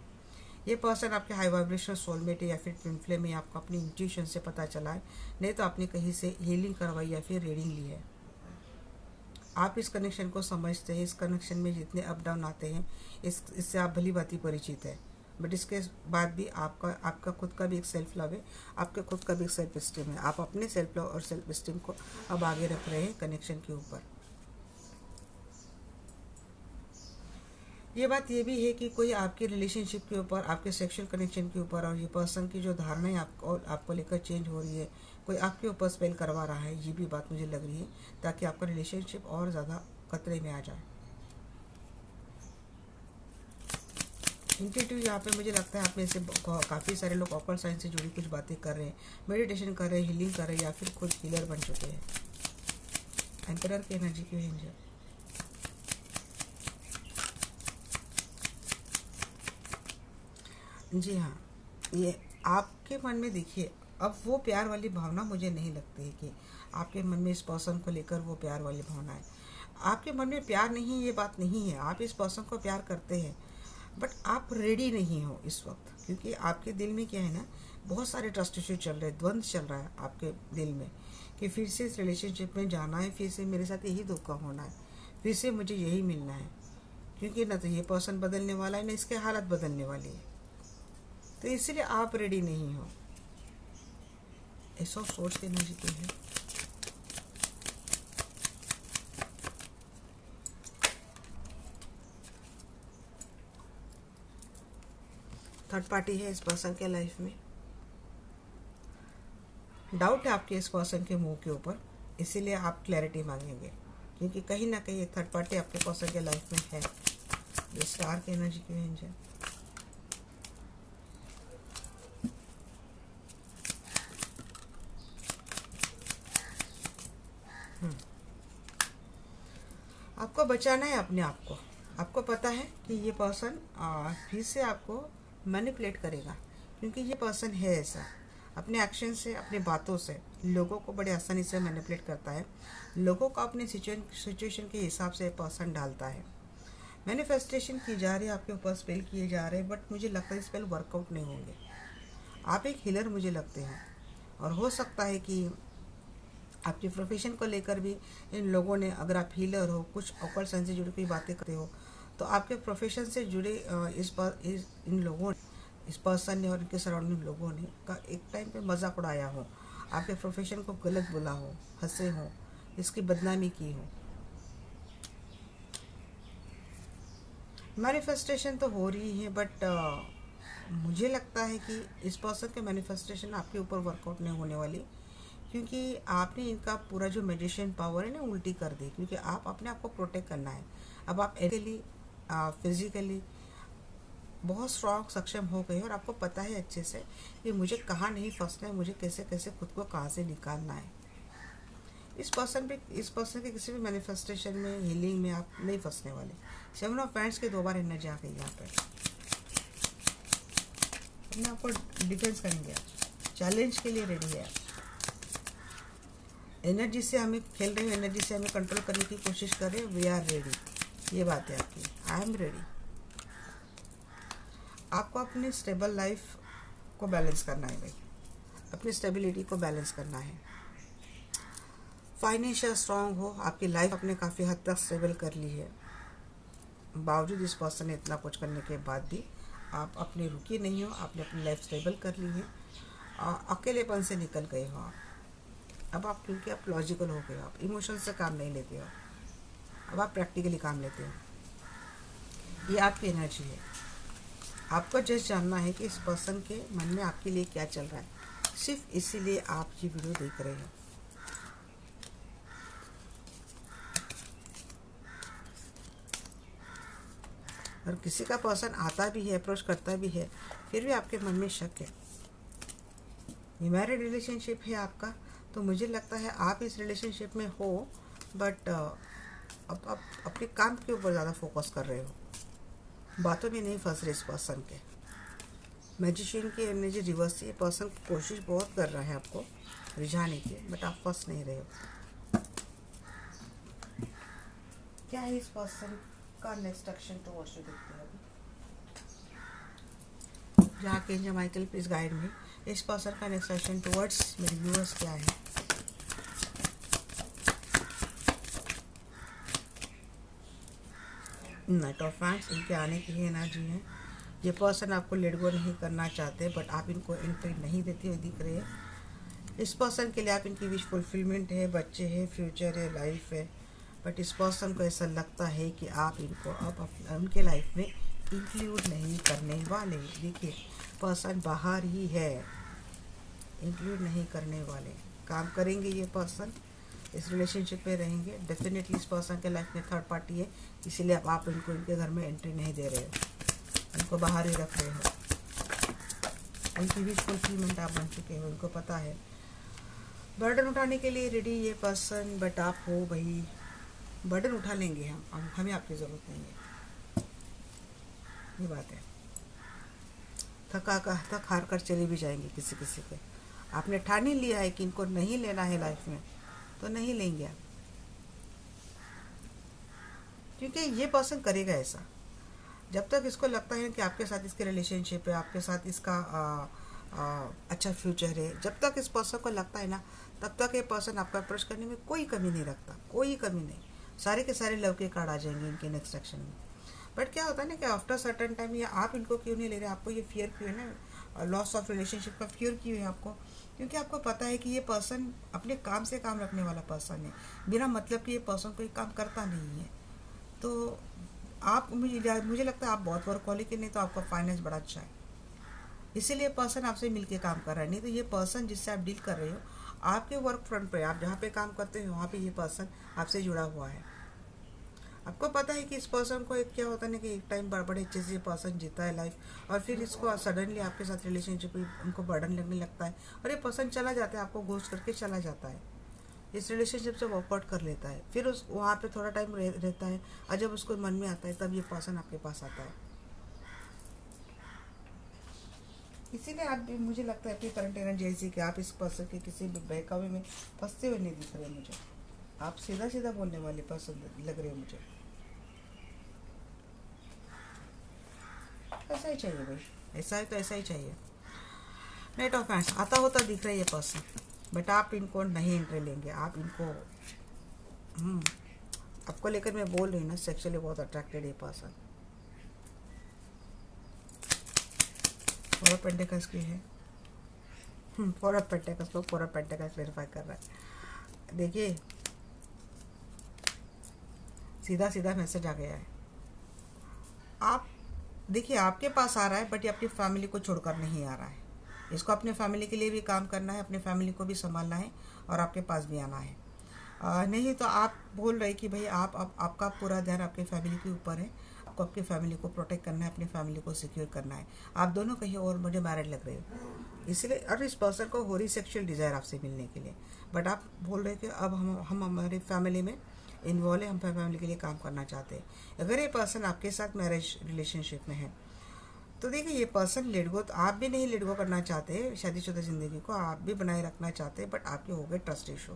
ये पर्सन आपके हाई वाइब्रेशनल सोलमेट है या फिर ट्विन फ्लेम है, आपको अपनी इंट्यूशन से पता चला है, नहीं तो आपने कहीं से हीलिंग करवाई या फिर रीडिंग ली है। आप इस कनेक्शन को समझते हैं। इस कनेक्शन में जितने अप डाउन आते हैं इससे आप भली भांति परिचित है। बट इसके बाद भी आपका खुद का भी एक सेल्फ लव है, आपके खुद का भी एक सेल्फ स्टीम है। आप अपने सेल्फ लव और सेल्फ स्टीम को अब आगे रख रहे हैं कनेक्शन के ऊपर। ये बात ये भी है कि कोई आपके रिलेशनशिप के ऊपर, आपके सेक्सुअल कनेक्शन के ऊपर और ये पर्सन की जो धारणाएं आपको लेकर चेंज हो रही है, कोई आपके ऊपर स्पेल करवा रहा है, ये भी बात मुझे लग रही है, ताकि आपका रिलेशनशिप और ज़्यादा खतरे में आ जाए। इंट्यूटिव यहाँ पे मुझे लगता है आप में से काफ़ी सारे लोग ऑकल्ट साइंस से जुड़ी कुछ बातें कर रहे हैं, मेडिटेशन कर रहे हैं, हीलिंग कर रहे हैं, या फिर खुद हीलर बन चुके हैं। एम्परर की एनर्जी की एंजल, जी हाँ, ये आपके मन में देखिए अब वो प्यार वाली भावना मुझे नहीं लगती है कि आपके मन में इस पर्सन को लेकर वो प्यार वाली भावना है। आपके मन में प्यार नहीं, ये बात नहीं है। आप इस पर्सन को प्यार करते हैं बट आप रेडी नहीं हो इस वक्त, क्योंकि आपके दिल में क्या है ना, बहुत सारे ट्रस्ट इश्यू चल रहे हैं, द्वंद्व चल रहा है आपके दिल में कि फिर से इस रिलेशनशिप में जाना है, फिर से मेरे साथ यही धोखा होना है, फिर से मुझे यही मिलना है, क्योंकि ना तो ये पर्सन बदलने वाला है, ना इसके हालत बदलने वाली है। तो इसलिए आप रेडी नहीं हो। ऐसा सोच के एनर्जी तो है। थर्ड पार्टी है इस पर्सन के लाइफ में। डाउट है आपके इस पर्सन के मुंह के ऊपर, इसीलिए आप क्लैरिटी मांगेंगे, क्योंकि कहीं ना कहीं एक थर्ड पार्टी आपके पर्सन के लाइफ में है। ये स्टार की एनर्जी की रेंज है। आपको बचाना है अपने आप को। आपको पता है कि ये पर्सन फिर से आपको मैनिपुलेट करेगा, क्योंकि ये पर्सन है ऐसा, अपने एक्शन से, अपनी बातों से लोगों को बड़े आसानी से मैनिपुलेट करता है। लोगों को अपने सिचुएशन के हिसाब से पर्सन डालता है। मैनिफेस्टेशन की जा रही है, आपके ऊपर स्पेल किए जा रहे हैं, बट मुझे लगता है स्पेल वर्कआउट नहीं होंगे। आप एक हीलर मुझे लगते हैं, और हो सकता है कि आपके प्रोफेशन को लेकर भी इन लोगों ने, अगर आप हीलर हो, कुछ ऑकल्ट साइंस से जुड़ी कोई बातें करते हो, तो आपके प्रोफेशन से जुड़े इन लोगों ने, इस पर्सन ने और इनके सराउंडिंग लोगों ने का एक टाइम पे मजाक उड़ाया हो, आपके प्रोफेशन को गलत बोला हो, हंसे हो, इसकी बदनामी की हो। मैनिफेस्टेशन तो हो रही है, बट मुझे लगता है कि इस पर्सन के मैनिफेस्टेशन आपके ऊपर वर्कआउट नहीं होने वाली, क्योंकि आपने इनका पूरा जो मेडिटेशन पावर है ना उल्टी कर दी, क्योंकि आप अपने आप को प्रोटेक्ट करना है। अब आप एथिकली, फिजिकली बहुत स्ट्रॉन्ग सक्षम हो गए, और आपको पता है अच्छे से कि मुझे कहाँ नहीं फंसना है, मुझे कैसे कैसे खुद को कहाँ से निकालना है। इस पर्सन के किसी भी मैनिफेस्टेशन में, हीलिंग में आप नहीं फंसने वाले। 7 ऑफ वांड्स के 2 बार एनर्जी आ गई यहाँ पर। अपने आपको डिफेंस करेंगे, आप चैलेंज के लिए रेडी है। आप एनर्जी से हमें खेल रहे हैं, एनर्जी से हमें कंट्रोल करने की कोशिश कर रहे हैं। वी आर रेडी, ये बात है आपकी। I am ready. आपको अपनी स्टेबल लाइफ को बैलेंस करना है भाई, अपनी स्टेबिलिटी को बैलेंस करना है। फाइनेंशियल स्ट्रांग हो, आपकी लाइफ आपने काफ़ी हद तक स्टेबल कर ली है, बावजूद इस पर्सन ने इतना कुछ करने के बाद भी आप अपने रुकी नहीं हो, आपने अपनी लाइफ स्टेबल कर ली है। अकेलेपन से निकल गए हो आप। अब आप, क्योंकि आप लॉजिकल हो गए हो, आप इमोशन से काम नहीं लेते हो, अब आप प्रैक्टिकली काम लेते हो। ये आपकी एनर्जी है। आपको जस्ट जानना है कि इस पर्सन के मन में आपके लिए क्या चल रहा है, सिर्फ इसीलिए आप ये वीडियो देख रहे हो। और किसी का पर्सन आता भी है, अप्रोच करता भी है, फिर भी आपके मन में शक है। ये मैरिड रिलेशनशिप है आपका, तो मुझे लगता है आप इस रिलेशनशिप में हो, बट अब आप अपने काम के ऊपर ज़्यादा फोकस कर रहे हो, बातों में नहीं फंस रहे इस पर्सन के। मैजिशियन की एनर्जी रिवर्स, ये पर्सन कोशिश बहुत कर रहा है आपको रिझाने की, बट आप फंस नहीं रहे हो। क्या है इस पर्सन का नेक्स्ट एक्शन टुवर्ड्स यू, देखते हैं अभी। जहाँ के माइकल प्लीज गाइड मी, इस पर्सन का नेक्स्ट एक्शन टुवर्ड्स मेरे व्यूअर्स क्या है। नाइट ऑफ वांड्स, इनके आने की ही एनर्जी है। ये पर्सन आपको लेट गो नहीं करना चाहते, बट आप इनको एंट्री नहीं देते हुए दिख रहे हैं। इस पर्सन के लिए आप इनकी विश फुलफिलमेंट है, बच्चे हैं, फ्यूचर है, लाइफ है, बट इस पर्सन को ऐसा लगता है कि आप इनको अब उनके लाइफ में इंक्लूड नहीं करने वाले। देखिए पर्सन बाहर ही है, इंक्लूड नहीं करने वाले। काम करेंगे ये पर्सन, इस रिलेशनशिप में रहेंगे डेफिनेटली। इस पर्सन के लाइफ में थर्ड पार्टी है, इसीलिए अब आप इनको इनके घर में एंट्री नहीं दे रहे हो, इनको बाहर ही रख रहे हो। उनकी विश फुलफिलमेंट आप बन चुके हो, उनको पता है। बर्डन उठाने के लिए रेडी ये पर्सन, बट आप हो भाई, बर्डन उठा लेंगे हम, हमें आपकी ज़रूरत नहीं है, ये बात है। थक हार कर चले भी जाएंगे किसी किसी के। आपने ठान ही लिया है कि इनको नहीं लेना है लाइफ में, तो नहीं लेंगे आप, क्योंकि ये पर्सन करेगा ऐसा। जब तक इसको लगता है कि आपके साथ इसके रिलेशनशिप है, आपके साथ इसका अच्छा फ्यूचर है, जब तक इस पर्सन को लगता है ना, तब तक ये पर्सन आपका अप्रोच करने में कोई कमी नहीं रखता, कोई कमी नहीं। सारे के सारे लव के कार्ड आ जाएंगे इनके नेक्स्ट एक्शन में। बट क्या होता है ना कि आफ्टर सर्टन टाइम, या आप इनको क्यों नहीं ले रहे, आपको ये फियर क्यों है ना, लॉस ऑफ रिलेशनशिप का फियर क्यों है आपको, क्योंकि आपको पता है कि ये पर्सन अपने काम से काम रखने वाला पर्सन है, बिना मतलब कि ये पर्सन कोई काम करता नहीं है। तो आप, मुझे लगता है आप बहुत वर्कहॉलिक है, नहीं तो आपका फाइनेंस बड़ा अच्छा है, इसीलिए पर्सन आपसे मिलके काम कर रहा है। नहीं तो ये पर्सन जिससे आप डील कर रहे हो, आपके वर्क फ्रंट पे, आप जहाँ पे काम करते हो वहाँ पे ये पर्सन आपसे जुड़ा हुआ है। आपको पता है कि इस पर्सन को एक क्या होता है ना कि एक टाइम बड़े अच्छे से ये पर्सन जीता है लाइफ, और फिर इसको सडनली आपके साथ रिलेशनशिप उनको बर्डन लगने लगता है, और ये पर्सन चला जाता है, आपको घोस्ट करके चला जाता है, इस रिलेशनशिप से वर्कआउट कर लेता है। फिर उस वहाँ पे थोड़ा टाइम रहता है, और जब उसको मन में आता है तब ये पर्सन आपके पास आता है। इसीलिए आप भी, मुझे लगता है आपकी करंट एनर्जी ऐसी कि आप इस पर्सन के किसी भी बहकावे में फंसते हुए नहीं दिख रहे मुझे। आप सीधा सीधा बोलने वाले पर्सन लग रहे हो मुझे। ऐसा ही चाहिए भाई, ऐसा है तो ऐसा ही चाहिए। नाइट ऑफ हैंड्स आता होता दिख रहा है ये पर्सन, बट आप इनको नहीं एंट्री लेंगे, आप इनको आपको लेकर मैं बोल रही हूँ ना, सेक्सुअली बहुत अट्रैक्टेड ये पर्सन। फोर ऑफ पेंटिकल्स की है, फोर ऑफ पेंटिकल्स को फोर ऑफ पेंटिकल्स क्लेरिफाई कर रहा है। देखिए सीधा सीधा मैसेज आ गया है। आप देखिए आपके पास आ रहा है, बट ये अपनी फैमिली को छोड़कर नहीं आ रहा है। इसको अपने फैमिली के लिए भी काम करना है, अपने फैमिली को भी संभालना है और आपके पास भी आना है। नहीं तो आप बोल रहे कि भाई आपका पूरा ध्यान आपके फैमिली के ऊपर है, आपको आपकी फैमिली को प्रोटेक्ट करना है, अपनी फैमिली को सिक्योर करना है। आप दोनों कहीं और मुझे मैरिड लग रहे हो, इसलिए और इस पर्सन को हो रही सेक्शुअल डिज़ायर आपसे मिलने के लिए, बट आप बोल रहे कि अब हम हमारी फैमिली में इन्वॉल्व है, हम फैमिली के लिए काम करना चाहते हैं। अगर ये पर्सन आपके साथ मैरिज रिलेशनशिप में है तो देखिए ये पर्सन लेट गो, तो आप भी नहीं लेट गो करना चाहते, शादीशुदा ज़िंदगी को आप भी बनाए रखना चाहते हैं, बट आपके हो गए ट्रस्ट इशू,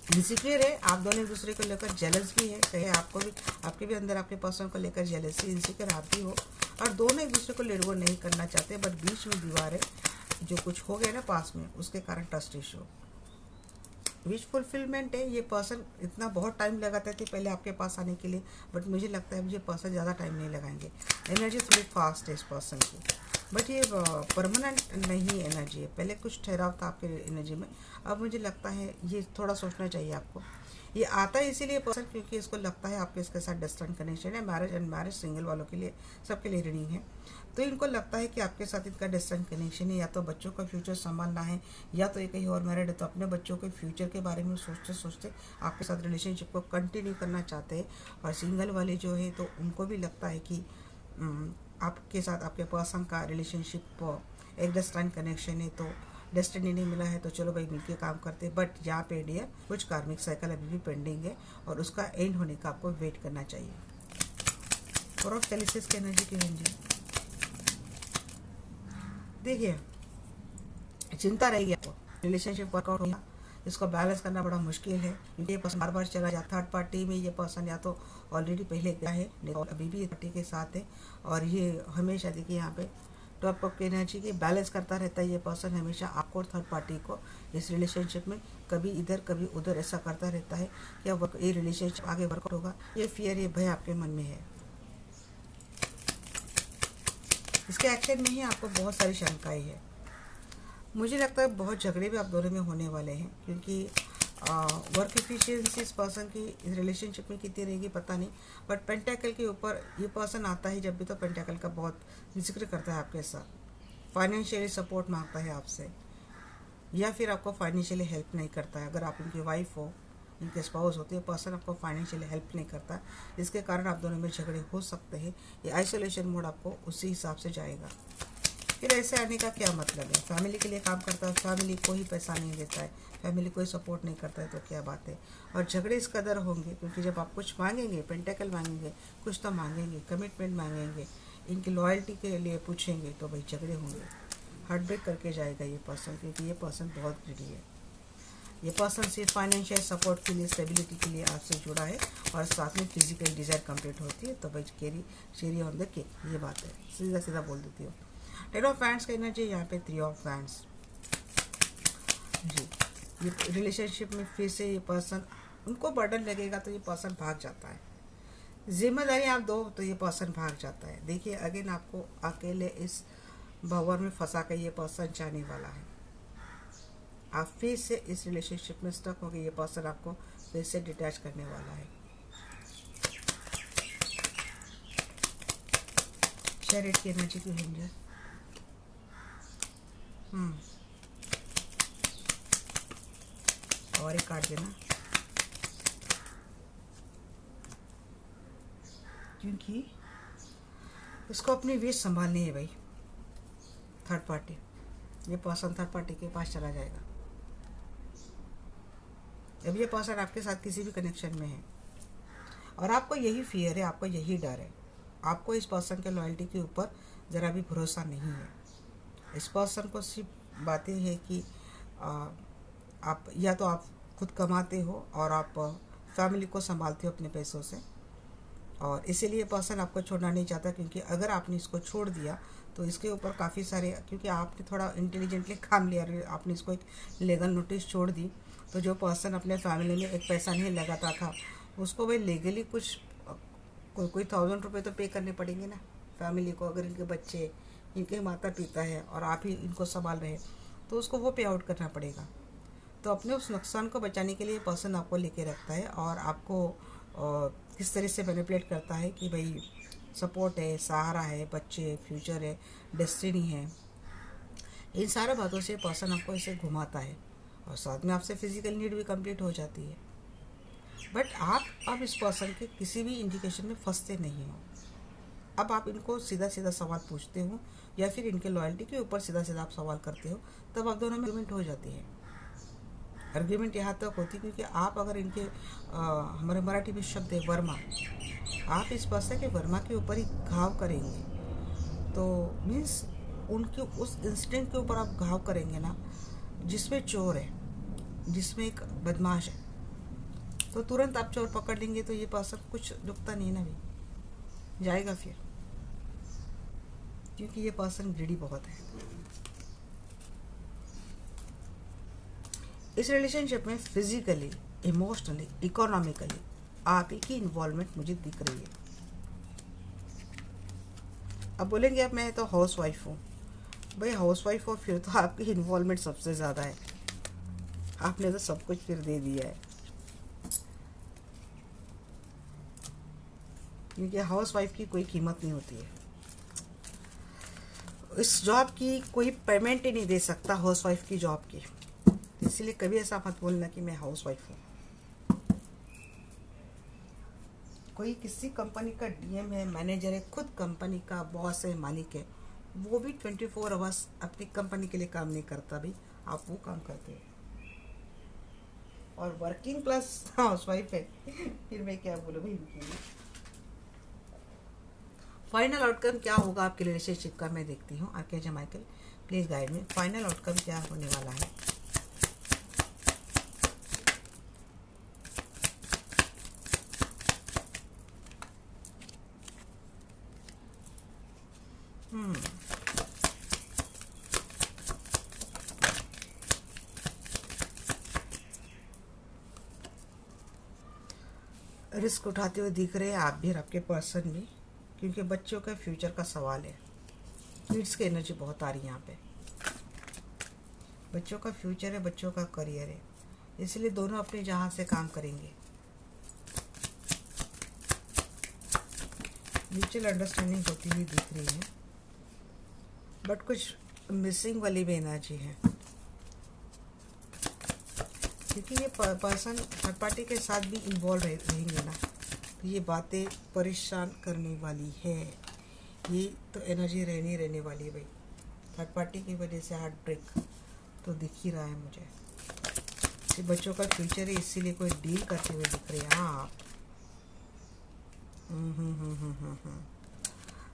इनसिक्योर है, आप दोनों एक दूसरे को लेकर जेलस भी है, कहीं आपको भी आपके भी अंदर आपके पर्सन को लेकर जेलसी इनसिक्योर आप भी हो, और दोनों एक दूसरे को लेट गो नहीं करना चाहते, बट बीच में दीवार है, जो कुछ हो गया ना पास में उसके कारण ट्रस्ट इशू। विश फुलफिलमेंट है, ये पर्सन इतना बहुत टाइम लगाते थे पहले आपके पास आने के लिए, बट मुझे लगता है मुझे पर्सन ज़्यादा टाइम नहीं लगाएंगे। एनर्जी थोड़ी फास्ट है इस पर्सन की, बट ये परमानेंट नहीं एनर्जी है। पहले कुछ ठहराव था आपके एनर्जी में, अब मुझे लगता है ये थोड़ा सोचना चाहिए आपको। ये आता है इसीलिए पर्सन क्योंकि इसको लगता है आपके इसके साथ डिस्टेंट कनेक्शन है। मैरिज एंड मैरिज सिंगल वालों के लिए सबके लिए रीडिंग है, तो इनको लगता है कि आपके साथ इनका डिस्टेंट कनेक्शन है, या तो बच्चों का फ्यूचर संभालना है, या तो ये कहीं और मैरिड है तो अपने बच्चों के फ्यूचर के बारे में सोचते सोचते आपके साथ रिलेशनशिप को कंटिन्यू करना चाहते हैं। और सिंगल वाले जो है तो उनको भी लगता है कि आपके साथ आपके पर्सन का रिलेशनशिप एक डिस्टेंट कनेक्शन है, तो डेस्टिनी नहीं मिला है तो चलो भाई मिलके काम करते हैं, बट यहाँ पे डियर कुछ कार्मिक साइकिल अभी भी पेंडिंग है और उसका एंड होने का आपको वेट करना चाहिए। और ऑफ कैलिसिस की एनर्जी की होंगी, देखिए चिंता रहेगी आपको, रिलेशनशिप वर्कआउट होगा, इसको बैलेंस करना बड़ा मुश्किल है क्योंकि ये पर्सन बार बार चला जाता है थर्ड पार्टी में। ये पर्सन या तो ऑलरेडी पहले गया है और अभी भी पार्टी के साथ है, और ये हमेशा देखिए यहाँ पे टॉप अप की एनर्जी की बैलेंस करता रहता है। ये पर्सन हमेशा आपको और थर्ड पार्टी को इस रिलेशनशिप में कभी इधर कभी उधर ऐसा करता रहता है कि ये रिलेशनशिप आगे वर्कआउट होगा। ये फियर ये भय आपके मन में है, इसके एक्शन में ही आपको बहुत सारी शंकाएं है। मुझे लगता है बहुत झगड़े भी आप दोनों में होने वाले हैं क्योंकि वर्क एफिशिएंसी इस पर्सन की इस रिलेशनशिप में कितनी रहेगी पता नहीं, बट पेंटाकल के ऊपर ये पर्सन आता है जब भी तो पेंटाकल का बहुत जिक्र करता है आपके साथ, फाइनेंशियली सपोर्ट मांगता है आपसे, या फिर आपको फाइनेंशियली हेल्प नहीं करता है। अगर आप इनकी वाइफ हो, इनके स्पाउस होते हैं, पर्सन आपको फाइनेंशियली हेल्प नहीं करता, इसके कारण आप दोनों में झगड़े हो सकते हैं। ये आइसोलेशन मोड आपको उसी हिसाब से जाएगा। फिर ऐसे आने का क्या मतलब है, फैमिली के लिए काम करता है, फैमिली को ही पैसा नहीं देता है, फैमिली को ही सपोर्ट नहीं करता है, तो क्या बात है। और झगड़े इस कदर होंगे क्योंकि जब आप कुछ मांगेंगे, पेंटेकल मांगेंगे, कुछ तो मांगेंगे, कमिटमेंट मांगेंगे, इनकी लॉयल्टी के लिए पूछेंगे, तो भाई झगड़े होंगे, हार्ट ब्रेक करके जाएगा ये पर्सन, क्योंकि ये पर्सन बहुत ग्रीडी है। ये पर्सन सिर्फ फाइनेंशियल सपोर्ट के लिए, स्टेबिलिटी के लिए आपसे जुड़ा है और साथ में फिजिकल डिज़ायर कंप्लीट होती है, तो भाई चेरी ऑन द केक, ये बात है, सीधा सीधा बोल देती हूँ। टेन ऑफ हैंड्स का एनर्जी यहाँ पे थ्री ऑफ हैंड्स जी। ये रिलेशनशिप में फिर से ये पर्सन, उनको बर्डन लगेगा तो ये पर्सन भाग जाता है, जिम्मेदारी आप दो तो ये पर्सन भाग जाता है। देखिए अगेन आपको अकेले इस भंवर में फंसा कर ये पर्सन जाने वाला है, आप फिर से इस रिलेशनशिप में स्टक हो गए, ये पर्सन आपको फिर से डिटैच करने वाला है। चैरियट की एनर्जी की होंगे, और एक कार्ड देना, क्योंकि इसको अपनी विश संभालनी है भाई। थर्ड पार्टी, ये पर्सन थर्ड पार्टी के पास चला जाएगा। अब ये पर्सन आपके साथ किसी भी कनेक्शन में है और आपको यही फियर है, आपको यही डर है, आपको इस पर्सन के लॉयल्टी के ऊपर ज़रा भी भरोसा नहीं है। इस पर्सन को सिर्फ बातें है कि आप या तो आप खुद कमाते हो और आप फैमिली को संभालते हो अपने पैसों से, और इसीलिए पर्सन आपको छोड़ना नहीं चाहता, क्योंकि अगर आपने इसको छोड़ दिया तो इसके ऊपर काफ़ी सारे, क्योंकि आपने थोड़ा इंटेलिजेंटली काम लिया, आपने इसको एक लीगल नोटिस छोड़ दी, तो जो पर्सन अपने फैमिली में एक पैसा नहीं लगाता था उसको भाई लीगली कुछ कोई 1000 रुपये तो पे करने पड़ेंगे ना फैमिली को। अगर इनके बच्चे, इनके माता पिता है और आप ही इनको संभाल रहे हैं तो उसको वो पे आउट करना पड़ेगा। तो अपने उस नुकसान को बचाने के लिए पर्सन आपको लेके रखता है और आपको किस तरह से मैनिपुलेट करता है कि भाई सपोर्ट है, सहारा है, बच्चे, फ्यूचर है, डेस्टिनी है। इन सारे बातों से पर्सन आपको इसे घुमाता है और साथ में आपसे फिजिकल नीड भी कंप्लीट हो जाती है। बट आप अब इस पर्सन के किसी भी इंडिकेशन में फंसते नहीं हो। अब आप इनको सीधा सीधा सवाल पूछते हो या फिर इनके लॉयल्टी के ऊपर सीधा सीधा आप सवाल करते हो, तब आप दोनों में आर्ग्यूमेंट हो जाती है। आर्ग्यूमेंट यहाँ तक होती है क्योंकि आप अगर इनके हमारे मराठी में शब्द है वर्मा, आप इस पर्सन के वर्मा के ऊपर ही घाव करेंगे तो मीन्स उनके उस इंस्टेंट के ऊपर आप घाव करेंगे ना जिसमें चोर है, जिसमें एक बदमाश है, तो तुरंत आप चोर पकड़ लेंगे तो ये पर्सन कुछ रुकता नहीं ना, भी जाएगा फिर, क्योंकि ये पर्सन ग्रीडी बहुत है। इस रिलेशनशिप में फिजिकली, इमोशनली, इकोनॉमिकली आप ही की इन्वॉल्वमेंट मुझे दिख रही है। अब बोलेंगे अब मैं तो हाउस वाइफ हूँ, भाई हाउस वाइफ हो फिर तो आपकी इन्वॉल्वमेंट सबसे ज़्यादा है, आपने तो सब कुछ फिर दे दिया है, क्योंकि हाउस वाइफ की कोई कीमत नहीं होती है। इस जॉब की कोई पेमेंट ही नहीं दे सकता हाउस वाइफ की जॉब की, इसीलिए कभी ऐसा मत बोलना कि मैं हाउस वाइफ हूँ। कोई किसी कंपनी का डीएम है, मैनेजर है, खुद कंपनी का बॉस है, मालिक है, वो भी 24 आवर्स अपनी कंपनी के लिए काम नहीं करता, भी आप वो काम करते हैं। और वर्किंग क्लास हाउस वाइफ है फिर मैं क्या बोलूँ भाई इनके लिए। फाइनल आउटकम क्या होगा आपके रिलेशनशिप का, मैं देखती हूँ। आर्कएंजल माइकल प्लीज गाइड में, फाइनल आउटकम क्या होने वाला है। रिस्क उठाते हुए दिख रहे हैं आप भी और आपके पर्सन भी, क्योंकि बच्चों के फ्यूचर का सवाल है। किड्स की एनर्जी बहुत आ रही है यहाँ पे, बच्चों का फ्यूचर है, बच्चों का करियर है, इसलिए दोनों अपने जहाँ से काम करेंगे। म्यूचुअल अंडरस्टैंडिंग होती हुई दिख रही है, बट कुछ मिसिंग वाली भी एनर्जी है, क्योंकि ये पर्सन थर्ड पार्टी के साथ भी इन्वॉल्व रहेंगे ना, तो ये बातें परेशान करने वाली है। ये तो एनर्जी रहने वाली है भाई, थर्ड पार्टी की वजह से हार्ट ब्रेक तो दिख ही रहा है मुझे। ये बच्चों का फ्यूचर है, इसीलिए कोई डील करते हुए दिख रही है। हाँ,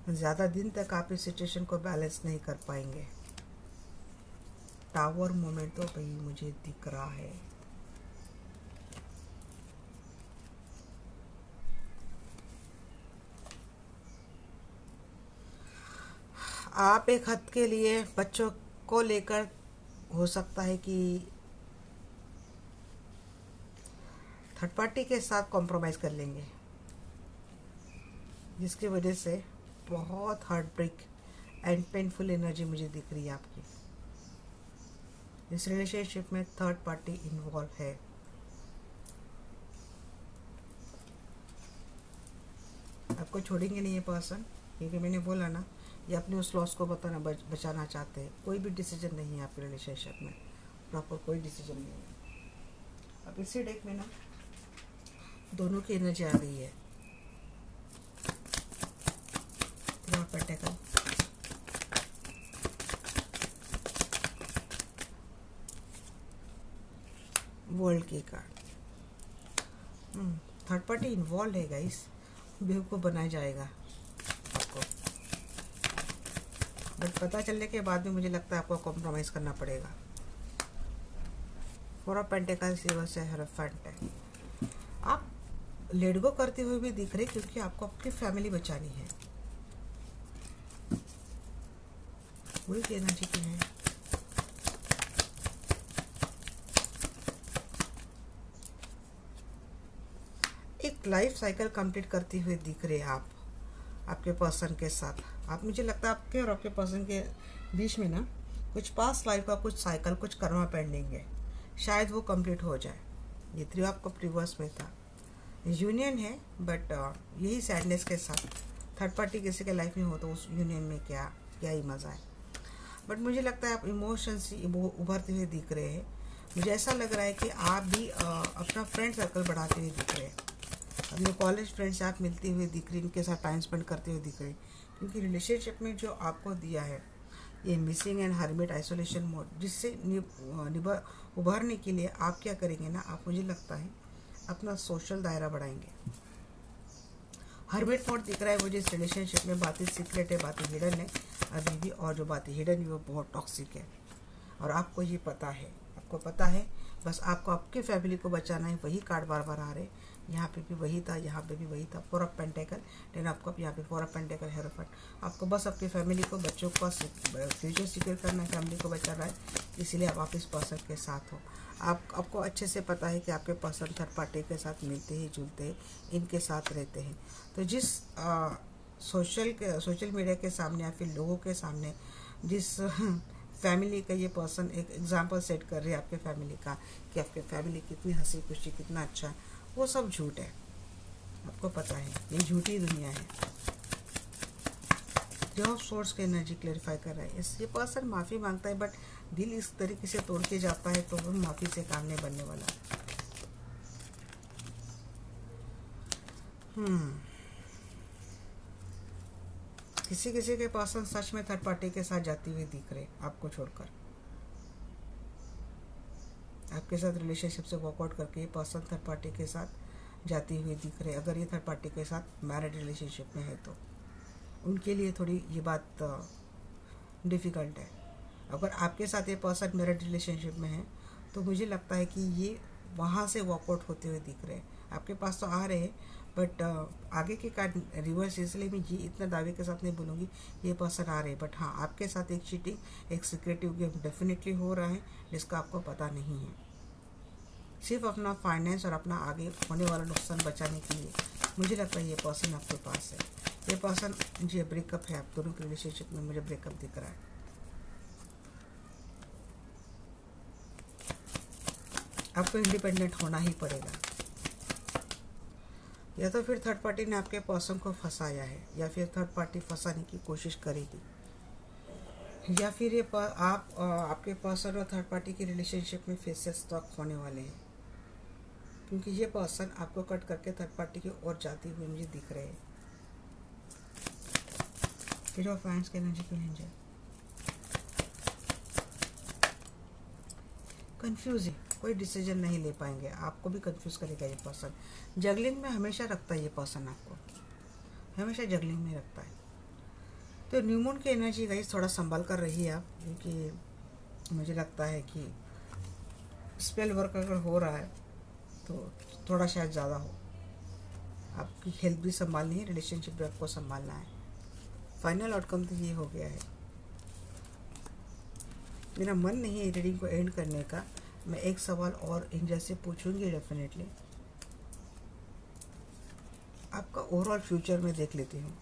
ज़्यादा दिन तक आप इस सिचुएशन को बैलेंस नहीं कर पाएंगे। टावर मोमेंट तो भाई मुझे दिख रहा है। आप एक हद के लिए बच्चों को लेकर हो सकता है कि थर्ड पार्टी के साथ कॉम्प्रोमाइज़ कर लेंगे, जिसकी वजह से बहुत heart break and painful energy मुझे दिख रही है आपकी। इस रिलेशनशिप में थर्ड पार्टी इन्वॉल्व है। आपको छोड़ेंगे नहीं ये पर्सन, क्योंकि मैंने बोला ना, ये अपने उस लॉस को बचाना चाहते हैं। कोई भी डिसीजन नहीं है आपके रिलेशनशिप में, प्रॉपर कोई डिसीजन नहीं है। अब इसी डेक में ना दोनों की एनर्जी आ गई है। पेंटेकल, वर्ल्ड की कार्ड। थर्ड पार्टी इन्वॉल्व है गाइस, बेवकूफ़ बनाया जाएगा आपको, बट पता चलने के बाद में मुझे लगता है आपको कॉम्प्रोमाइज़ करना पड़ेगा। फोर ऑफ पेंटेकल्स से हेरोफेंट है। आप लेट गो करते हुए भी दिख रहे, क्योंकि आपको अपनी फैमिली बचानी है। वही कहना चाहिए है। एक लाइफ साइकिल कंप्लीट करते हुए दिख रहे आप आपके पर्सन के साथ। आप, मुझे लगता है आपके और आपके पर्सन के बीच में ना कुछ पास्ट लाइफ का कुछ साइकिल, कुछ कर्मा पेंडिंग है, शायद वो कंप्लीट हो जाए। ये 3 आपका प्रीवर्स में था, यूनियन है, बट यही सैडनेस के साथ थर्ड पार्टी किसी के लाइफ में हो तो उस यूनियन में क्या क्या ही मज़ा है। बट मुझे लगता है आप इमोशन से उभरते हुए दिख रहे हैं। मुझे ऐसा लग रहा है कि आप भी अपना फ्रेंड सर्कल बढ़ाते हुए दिख रहे हैं। अपने कॉलेज फ्रेंड्स से आप मिलते हुए दिख रहे हैं, इनके साथ टाइम स्पेंड करते हुए दिख रहे हैं, क्योंकि रिलेशनशिप में जो आपको दिया है ये missing and hermit isolation mode, जिससे उभरने के लिए आप क्या करेंगे ना, आप, मुझे लगता है अपना सोशल दायरा बढ़ाएंगे। हर्मिट मोड दिख रहा है मुझे इस रिलेशनशिप में। बातें सीक्रेट है, बातें हिडन है अभी भी, और जो बातें हिडन है वो बहुत टॉक्सिक है, और आपको ये पता है, आपको पता है। बस आपको आपकी फैमिली को बचाना है। वही कार्ड बार बार आ रहे, यहाँ पे भी वही था, यहाँ पे भी वही था, 4 ऑफ पेंटेकल, 10 ऑफ कप, यहाँ पे 4 ऑफ पेंटेकल, हेरोफेंट। आपको बस अपनी फैमिली को, बच्चों का फ्यूचर सिक्योर करना है, फैमिली को बचाना है, इसीलिए आप इस पर्सन के साथ हो। आपको अच्छे से पता है कि आपके पर्सन थर्ड पार्टी के साथ मिलते ही जुलते हैं, इनके साथ रहते हैं। तो जिस सोशल मीडिया के सामने या फिर लोगों के सामने जिस फैमिली का ये पर्सन एक एग्जाम्पल सेट कर रही है आपके फैमिली का, कि आपके फैमिली कितनी हंसी खुशी, कितना अच्छा, वो सब झूठ है। आपको पता है ये झूठी दुनिया है। जो सोर्स की एनर्जी क्लेरिफाई कर रहा है, ये पर्सन माफ़ी मांगता है, बट दिल इस तरीके से तोड़ के जाता है तो वो माफ़ी से काम नहीं बनने वाला। किसी किसी के पर्सन सच में थर्ड पार्टी के साथ जाती हुई दिख रहे आपको छोड़कर। आपके साथ रिलेशनशिप से वर्कआउट करके ये पर्सन थर्ड पार्टी के साथ जाती हुई दिख रहे। अगर ये थर्ड पार्टी के साथ मैरिड रिलेशनशिप में है तो उनके लिए थोड़ी ये बात डिफ़िकल्ट है। अगर आपके साथ ये पर्सन मैरिड रिलेशनशिप में है तो मुझे लगता है कि ये वहाँ से वर्कआउट होते हुए दिख रहे हैं। आपके पास तो आ रहे हैं, बट आगे के कार्ड रिवर्स, इसलिए मैं ये इतना दावे के साथ नहीं बोलूँगी ये पर्सन आ रहे हैं। बट हाँ, आपके साथ एक चीटिंग, एक सिक्रेटिव गेम डेफिनेटली हो रहा है, जिसका आपको पता नहीं है। सिर्फ अपना फाइनेंस और अपना आगे होने वाला नुकसान बचाने के लिए मुझे लगता है ये पर्सन आपके पास है। ये पर्सन, मुझे ब्रेकअप है, आप दोनों के रिलेशनशिप में मुझे ब्रेकअप दिख रहा है। आपको इंडिपेंडेंट होना ही पड़ेगा। या तो फिर थर्ड पार्टी ने आपके पर्सन को फंसाया है, या फिर थर्ड पार्टी फंसाने की कोशिश करेगी, या फिर ये आप आपके पर्सन और थर्ड पार्टी की रिलेशनशिप में फिर से स्टॉक होने वाले हैं, क्योंकि ये पर्सन आपको कट करके थर्ड पार्टी की ओर जाती हुई मुझे दिख रहे हैं। फिर ऑफ वांड्स के एनर्जी क्यों नहीं जाए? कंफ्यूज है, कोई डिसीजन नहीं ले पाएंगे, आपको भी कंफ्यूज करेगा ये पर्सन। जगलिंग में हमेशा रखता है ये पर्सन, आपको हमेशा जगलिंग में रखता है। तो न्यू मून की एनर्जी गाइस थोड़ा संभाल कर रही है आप, क्योंकि मुझे लगता है कि स्पेल वर्क अगर हो रहा है तो थोड़ा शायद ज़्यादा हो। आपकी हेल्थ भी संभालनी है, रिलेशनशिप भी आपको संभालना है। फाइनल आउटकम तो ये हो गया है। मेरा मन नहीं है रीडिंग को एंड करने का। मैं एक सवाल और एंजल से पूछूंगी डेफिनेटली। आपका ओवरऑल फ्यूचर में देख लेती हूँ।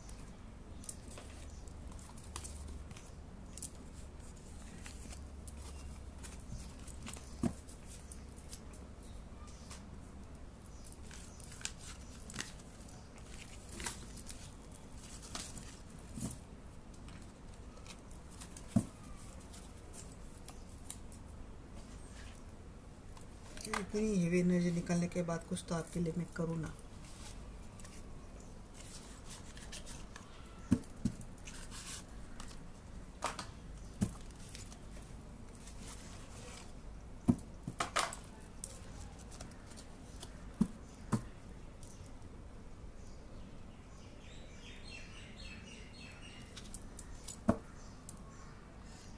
इतनी हेवी एनर्जी निकलने के बाद कुछ तो आपके लिए मैं करूँ ना।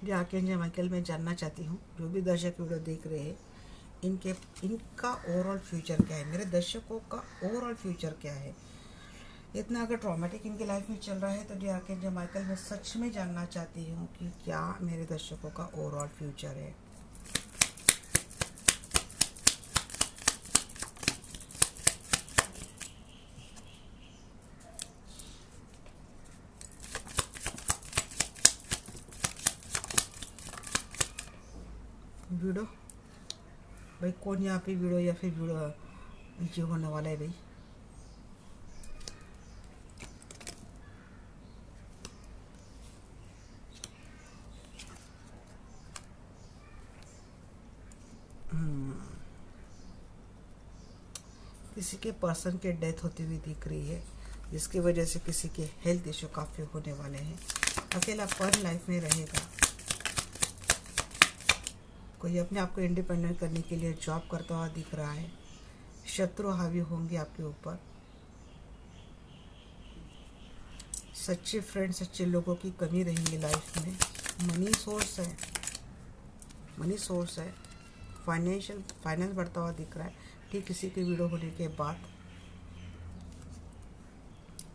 ये आर्कएंजल माइकल मैं जानना चाहती हूँ, जो भी दर्शक वीडियो देख रहे हैं, इनके इनका ओवरऑल फ्यूचर क्या है, मेरे दर्शकों का ओवरऑल फ्यूचर क्या है। इतना अगर ट्रॉमेटिक इनके लाइफ में चल रहा है तो डियर आर्कएंजल माइकल मैं सच में जानना चाहती हूँ कि क्या मेरे दर्शकों का ओवरऑल फ्यूचर है। वीडियो भाई कौन यहाँ पे वीडियो या फिर वीडियो जो होने वाला है भाई। किसी के पर्सन के डेथ होती हुई दिख रही है, जिसकी वजह से किसी के हेल्थ इशू काफ़ी होने वाले हैं। अकेलापन लाइफ में रहेगा। कोई अपने आप को इंडिपेंडेंट करने के लिए जॉब करता हुआ दिख रहा है। शत्रु हावी होंगे आपके ऊपर। सच्चे फ्रेंड, सच्चे लोगों की कमी रहेंगी लाइफ में। मनी सोर्स है, मनी सोर्स है। फाइनेंस बढ़ता हुआ दिख रहा है। ठीक किसी के वीडियो होने के बाद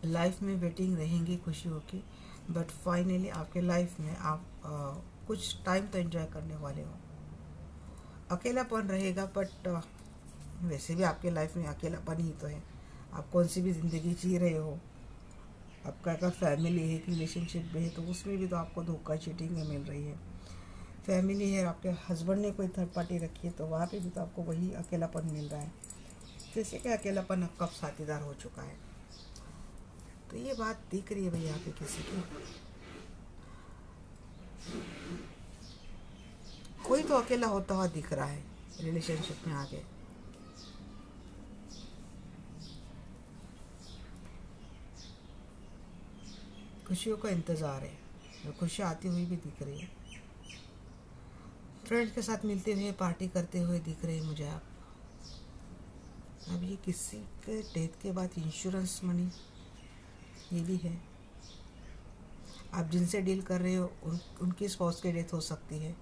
लाइफ में वेटिंग रहेंगी खुशियों की, बट फाइनली आपके लाइफ में आप कुछ टाइम तो एंजॉय करने वाले हो। अकेलापन रहेगा, बट वैसे भी आपके लाइफ में अकेलापन ही तो है। आप कौन सी भी ज़िंदगी जी रहे हो, आपका अगर फैमिली है, रिलेशनशिप में है, तो उसमें भी तो आपको धोखा चीटिंग मिल रही है। फैमिली है, आपके हस्बैंड ने कोई थर्ड पार्टी रखी है, तो वहाँ पे भी तो आपको वही अकेलापन मिल रहा है। जैसे कि अकेलापन आपका साथीदार हो चुका है। तो ये बात दिख रही है भाई यहाँ पे किसी की। कोई तो अकेला होता हुआ दिख रहा है रिलेशनशिप में आगे। खुशियों का इंतज़ार है, खुशियाँ आती हुई भी दिख रही है। फ्रेंड्स के साथ मिलते हुए, पार्टी करते हुए दिख रहे हैं मुझे आप। अब ये किसी के डेथ के बाद इंश्योरेंस मनी ये भी है। आप जिनसे डील कर रहे हो उनकी स्पाउस की डेथ हो सकती है।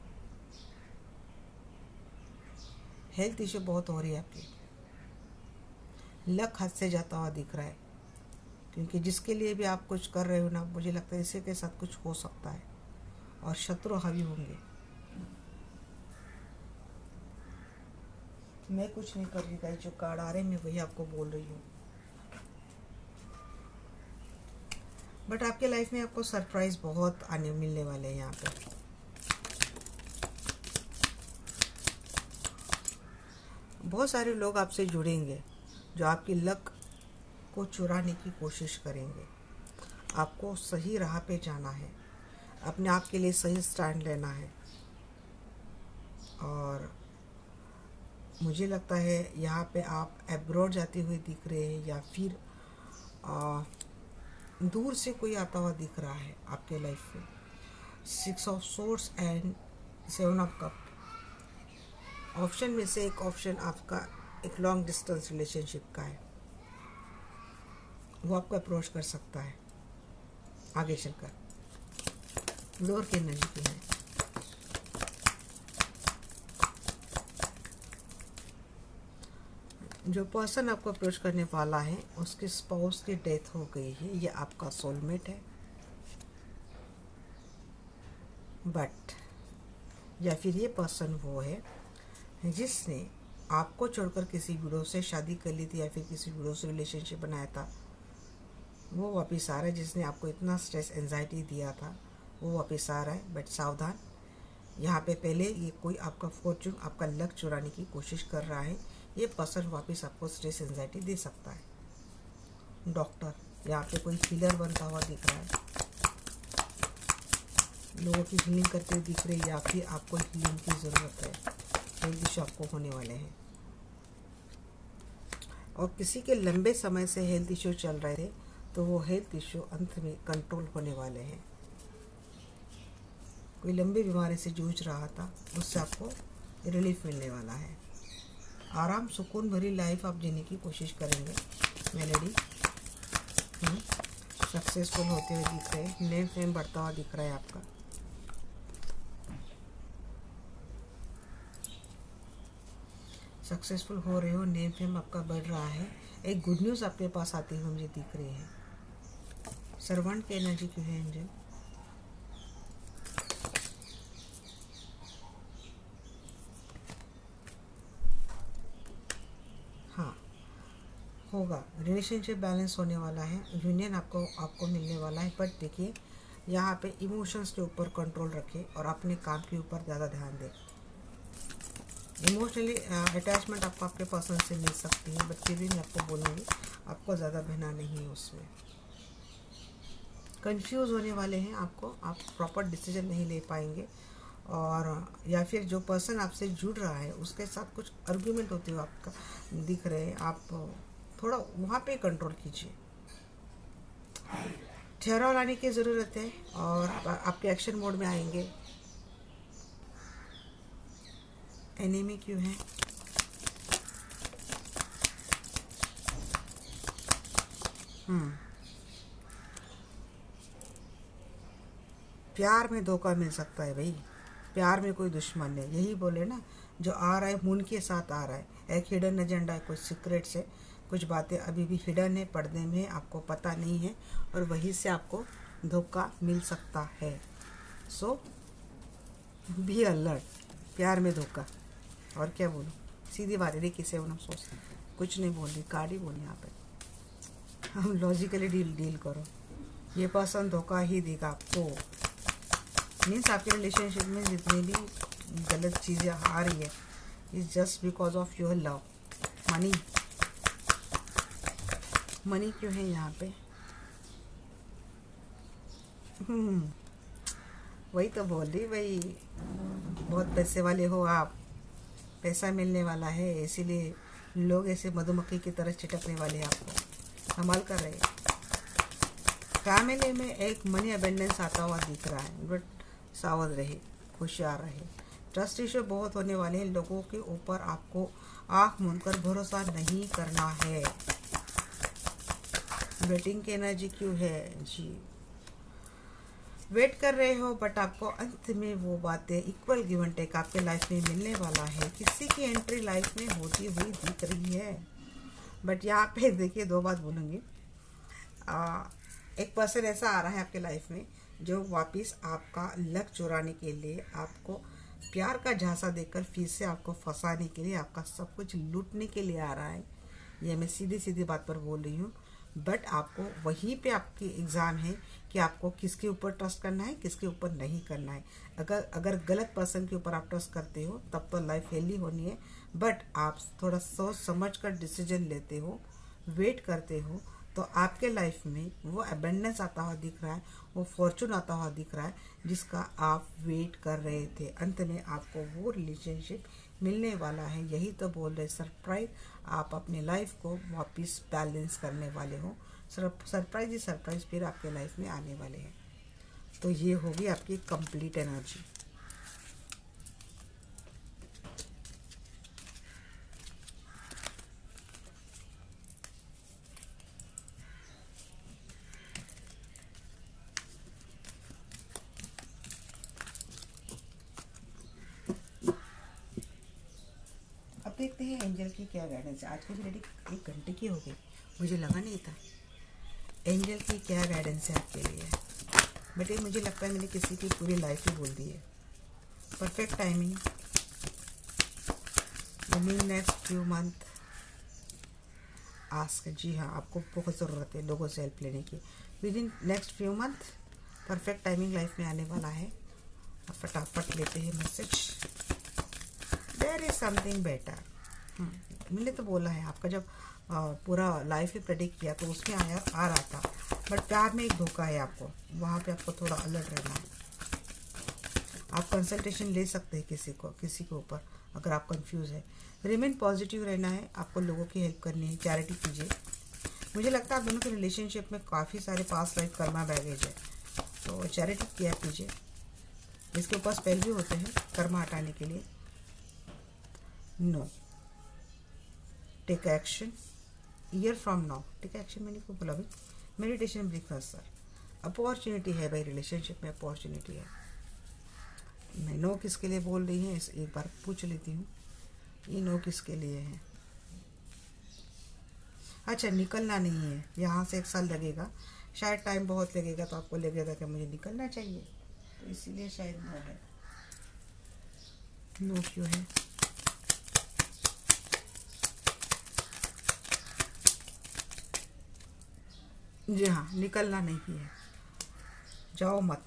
हेल्थ इश्यू बहुत हो रही है आपकी। लक हाथ से जाता हुआ दिख रहा है, क्योंकि जिसके लिए भी आप कुछ कर रहे हो ना, मुझे लगता है इसी के साथ कुछ हो सकता है और शत्रु हावी होंगे। मैं कुछ नहीं कर रही गाइस, जो कार्ड आ रहे हैं मैं वही आपको बोल रही हूँ। बट आपके लाइफ में आपको सरप्राइज बहुत आने मिलने वाले हैं यहाँ पे। बहुत सारे लोग आपसे जुड़ेंगे जो आपकी लक को चुराने की कोशिश करेंगे। आपको सही राह पे जाना है, अपने आप के लिए सही स्टैंड लेना है। और मुझे लगता है यहाँ पे आप एब्रॉड जाती हुई दिख रहे हैं, या फिर दूर से कोई आता हुआ दिख रहा है आपके लाइफ में। 6 of swords and 7 of cup. Option में से एक ऑप्शन आपका एक लॉन्ग डिस्टेंस रिलेशनशिप का है, वो आपको अप्रोच कर सकता है आगे चलकर। लोअर की एनर्जी की है। जो पर्सन आपको अप्रोच करने वाला है उसके स्पाउस की डेथ हो गई है, ये आपका सोलमेट है। बट या फिर ये पर्सन वो है जिसने आपको छोड़कर किसी वीडियो से शादी कर ली थी, या फिर किसी वीडियो से रिलेशनशिप बनाया था, वो वापस आ रहा है। जिसने आपको इतना स्ट्रेस एंजाइटी दिया था वो वापस आ रहा है। बट सावधान, यहाँ पे पहले ये कोई आपका फॉर्चून, आपका लक चुराने की कोशिश कर रहा है। ये पर्सन वापस आपको स्ट्रेस एंजाइटी दे सकता है। डॉक्टर, यहाँ पे कोई हीलर बनता हुआ दिख रहा है, लोगों की हीलिंग करते हुए दिख रहे हैं, या फिर आपको हीलिंग की ज़रूरत है। हेल्थ इशू आपको होने वाले हैं, और किसी के लंबे समय से हेल्थ इशू चल रहे थे, तो वो हेल्थ इशू अंत में कंट्रोल होने वाले हैं। कोई लंबी बीमारी से जूझ रहा था, उससे आपको रिलीफ मिलने वाला है। आराम सुकून भरी लाइफ आप जीने की कोशिश करेंगे। मेलेडी सक्सेसफुल होते हुए दिख रहे हैं। नेम फेम बढ़ता हुआ दिख रहा है आपका। सक्सेसफुल हो रहे हो, नेम फेम आपका बढ़ रहा है, एक गुड न्यूज़ आपके पास आती हुई मुझे दिख रही है। सर्वेंट की एनर्जी क्यों है एंजल? हाँ, होगा, रिलेशनशिप बैलेंस होने वाला है, यूनियन आपको आपको मिलने वाला है। बट देखिए यहाँ पे इमोशंस के ऊपर कंट्रोल रखें और अपने काम के ऊपर ज़्यादा ध्यान दें। इमोशनली अटैचमेंट आपको आपके पर्सन से मिल सकती है, बट फिर भी मैं आपको बोलूँगी आपको ज़्यादा बहना नहीं है उसमें। कंफ्यूज होने वाले हैं आपको, आप प्रॉपर डिसीजन नहीं ले पाएंगे, और या फिर जो पर्सन आपसे जुड़ रहा है उसके साथ कुछ आर्ग्यूमेंट होते हुए आपका दिख रहे हैं। आप थोड़ा वहाँ पे कंट्रोल कीजिए, ठहराव लाने की ज़रूरत है और आपके एक्शन मोड में आएंगे। एनिमी क्यों है? प्यार में धोखा मिल सकता है भाई, प्यार में कोई दुश्मन नहीं, यही बोले ना, जो आ रहा है मून के साथ आ रहा है, एक हिडन एजेंडा है, कुछ सीक्रेट्स है, कुछ बातें अभी भी हिडन है, पर्दे में आपको पता नहीं है, और वहीं से आपको धोखा मिल सकता है। सो बी अलर्ट, प्यार में धोखा। और क्या बोलूँ, सीधी बात है, देखिए सेवन ऑफ सोर्स, कुछ नहीं बोल रही, कार्ड ही बोली यहाँ पे। हम लॉजिकली डील करो, ये पर्सन धोखा ही देगा आपको। मीन्स आपके रिलेशनशिप में जितनी भी गलत चीज़ें आ रही है is just because of your love. Money, money क्यों है यहाँ पे? वही तो बोल रही भाई, बहुत पैसे वाले हो आप, पैसा मिलने वाला है, इसीलिए लोग ऐसे मधुमक्खी की तरह चिटकने वाले हैं, आपको संभाल कर रहे हैं। फैमिली में एक मनी अबेंडेंस आता हुआ दिख रहा है, बट सावध रहे, होशियार रहे। ट्रस्ट इश्यू बहुत होने वाले हैं, लोगों के ऊपर आपको आंख मूंदकर भरोसा नहीं करना है। वेटिंग की एनर्जी क्यों है जी? वेट कर रहे हो, बट आपको अंत में वो बातें इक्वल गिव एंड टेक आपके लाइफ में मिलने वाला है। किसी की एंट्री लाइफ में होती हुई दिख रही है, बट यहाँ पे देखिए दो बात बोलूँगी। एक पर्सन ऐसा आ रहा है आपके लाइफ में जो वापस आपका लक चुराने के लिए, आपको प्यार का झांसा देकर फिर से आपको फंसाने के लिए, आपका सब कुछ लूटने के लिए आ रहा है। ये मैं सीधी सीधी बात पर बोल रही हूँ, बट आपको वहीं पे आपकी एग्ज़ाम है कि आपको किसके ऊपर ट्रस्ट करना है, किसके ऊपर नहीं करना है। अगर गलत पर्सन के ऊपर आप ट्रस्ट करते हो तब तो लाइफ हेल्दी होनी है, बट आप थोड़ा सोच समझ कर डिसीजन लेते हो, वेट करते हो, तो आपके लाइफ में वो अबेंडेंस आता हुआ दिख रहा है, वो फॉर्चून आता हुआ दिख रहा है जिसका आप वेट कर रहे थे। अंत में आपको वो रिलेशनशिप मिलने वाला है, यही तो बोल रहे सरप्राइज। आप अपने लाइफ को वापस बैलेंस करने वाले हो, सरप्राइज ही सरप्राइज फिर आपके लाइफ में आने वाले हैं। तो ये होगी आपकी कंप्लीट एनर्जी। अब देखते हैं एंजल की क्या गाइडेंस है। आज की रेडी 1 घंटे की हो गई, मुझे लगा नहीं था। एंजल की क्या गाइडेंस है आपके लिए? बट ये मुझे लगता है मैंने किसी की पूरी लाइफ ही बोल दी है। Perfect timing within next few month ask. जी हाँ, आपको बहुत ज़रूरत है लोगों से हेल्प लेने की। Within next few month perfect timing life में आने वाला है। फटाफट लेते हैं message. There is something better. मैंने तो बोला है, आपका जब पूरा लाइफ ही प्रेडिक्ट किया तो उसमें आ रहा था, बट प्यार में एक धोखा है आपको, वहाँ पे आपको थोड़ा अलर्ट रहना है। आप कंसल्टेशन ले सकते हैं किसी के ऊपर अगर आप कंफ्यूज है। रिमेन पॉजिटिव रहना है, आपको लोगों की हेल्प करनी है, चैरिटी कीजिए। मुझे लगता है आप दोनों के रिलेशनशिप में काफ़ी सारे पास्ट लाइफ कर्मा बैगेज है, तो चैरिटी किया कीजिए। इसके ऊपर स्पेल भी होते हैं कर्मा हटाने के लिए। No, take action year from now. Take action मैंने क्यों बोला भाई? मेडिटेशन ब्रेकफास्ट सर, अपॉर्चुनिटी है भाई, रिलेशनशिप में अपॉर्चुनिटी है। मैं नो किसके लिए बोल रही है एक बार पूछ लेती हूँ। ये नो किसके लिए है? अच्छा, निकलना नहीं है, यहाँ से 1 साल लगेगा, शायद टाइम बहुत लगेगा तो आपको लगेगा कि मुझे निकलना चाहिए, तो इसीलिए शायद नो है। नो क्यों है? जी हाँ, निकलना नहीं है, जाओ मत,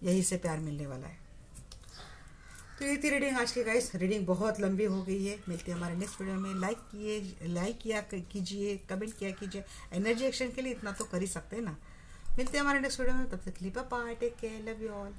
यही से प्यार मिलने वाला है। तो ये थी रीडिंग आज की गाइस। रीडिंग बहुत लंबी हो गई है। मिलते हैं हमारे नेक्स्ट वीडियो में। लाइक किया कीजिए, कमेंट किया कीजिए। एनर्जी एक्शन के लिए इतना तो कर ही सकते हैं ना। मिलते हैं हमारे नेक्स्ट वीडियो में, तब तक के लिए bye bye, take care, love you all.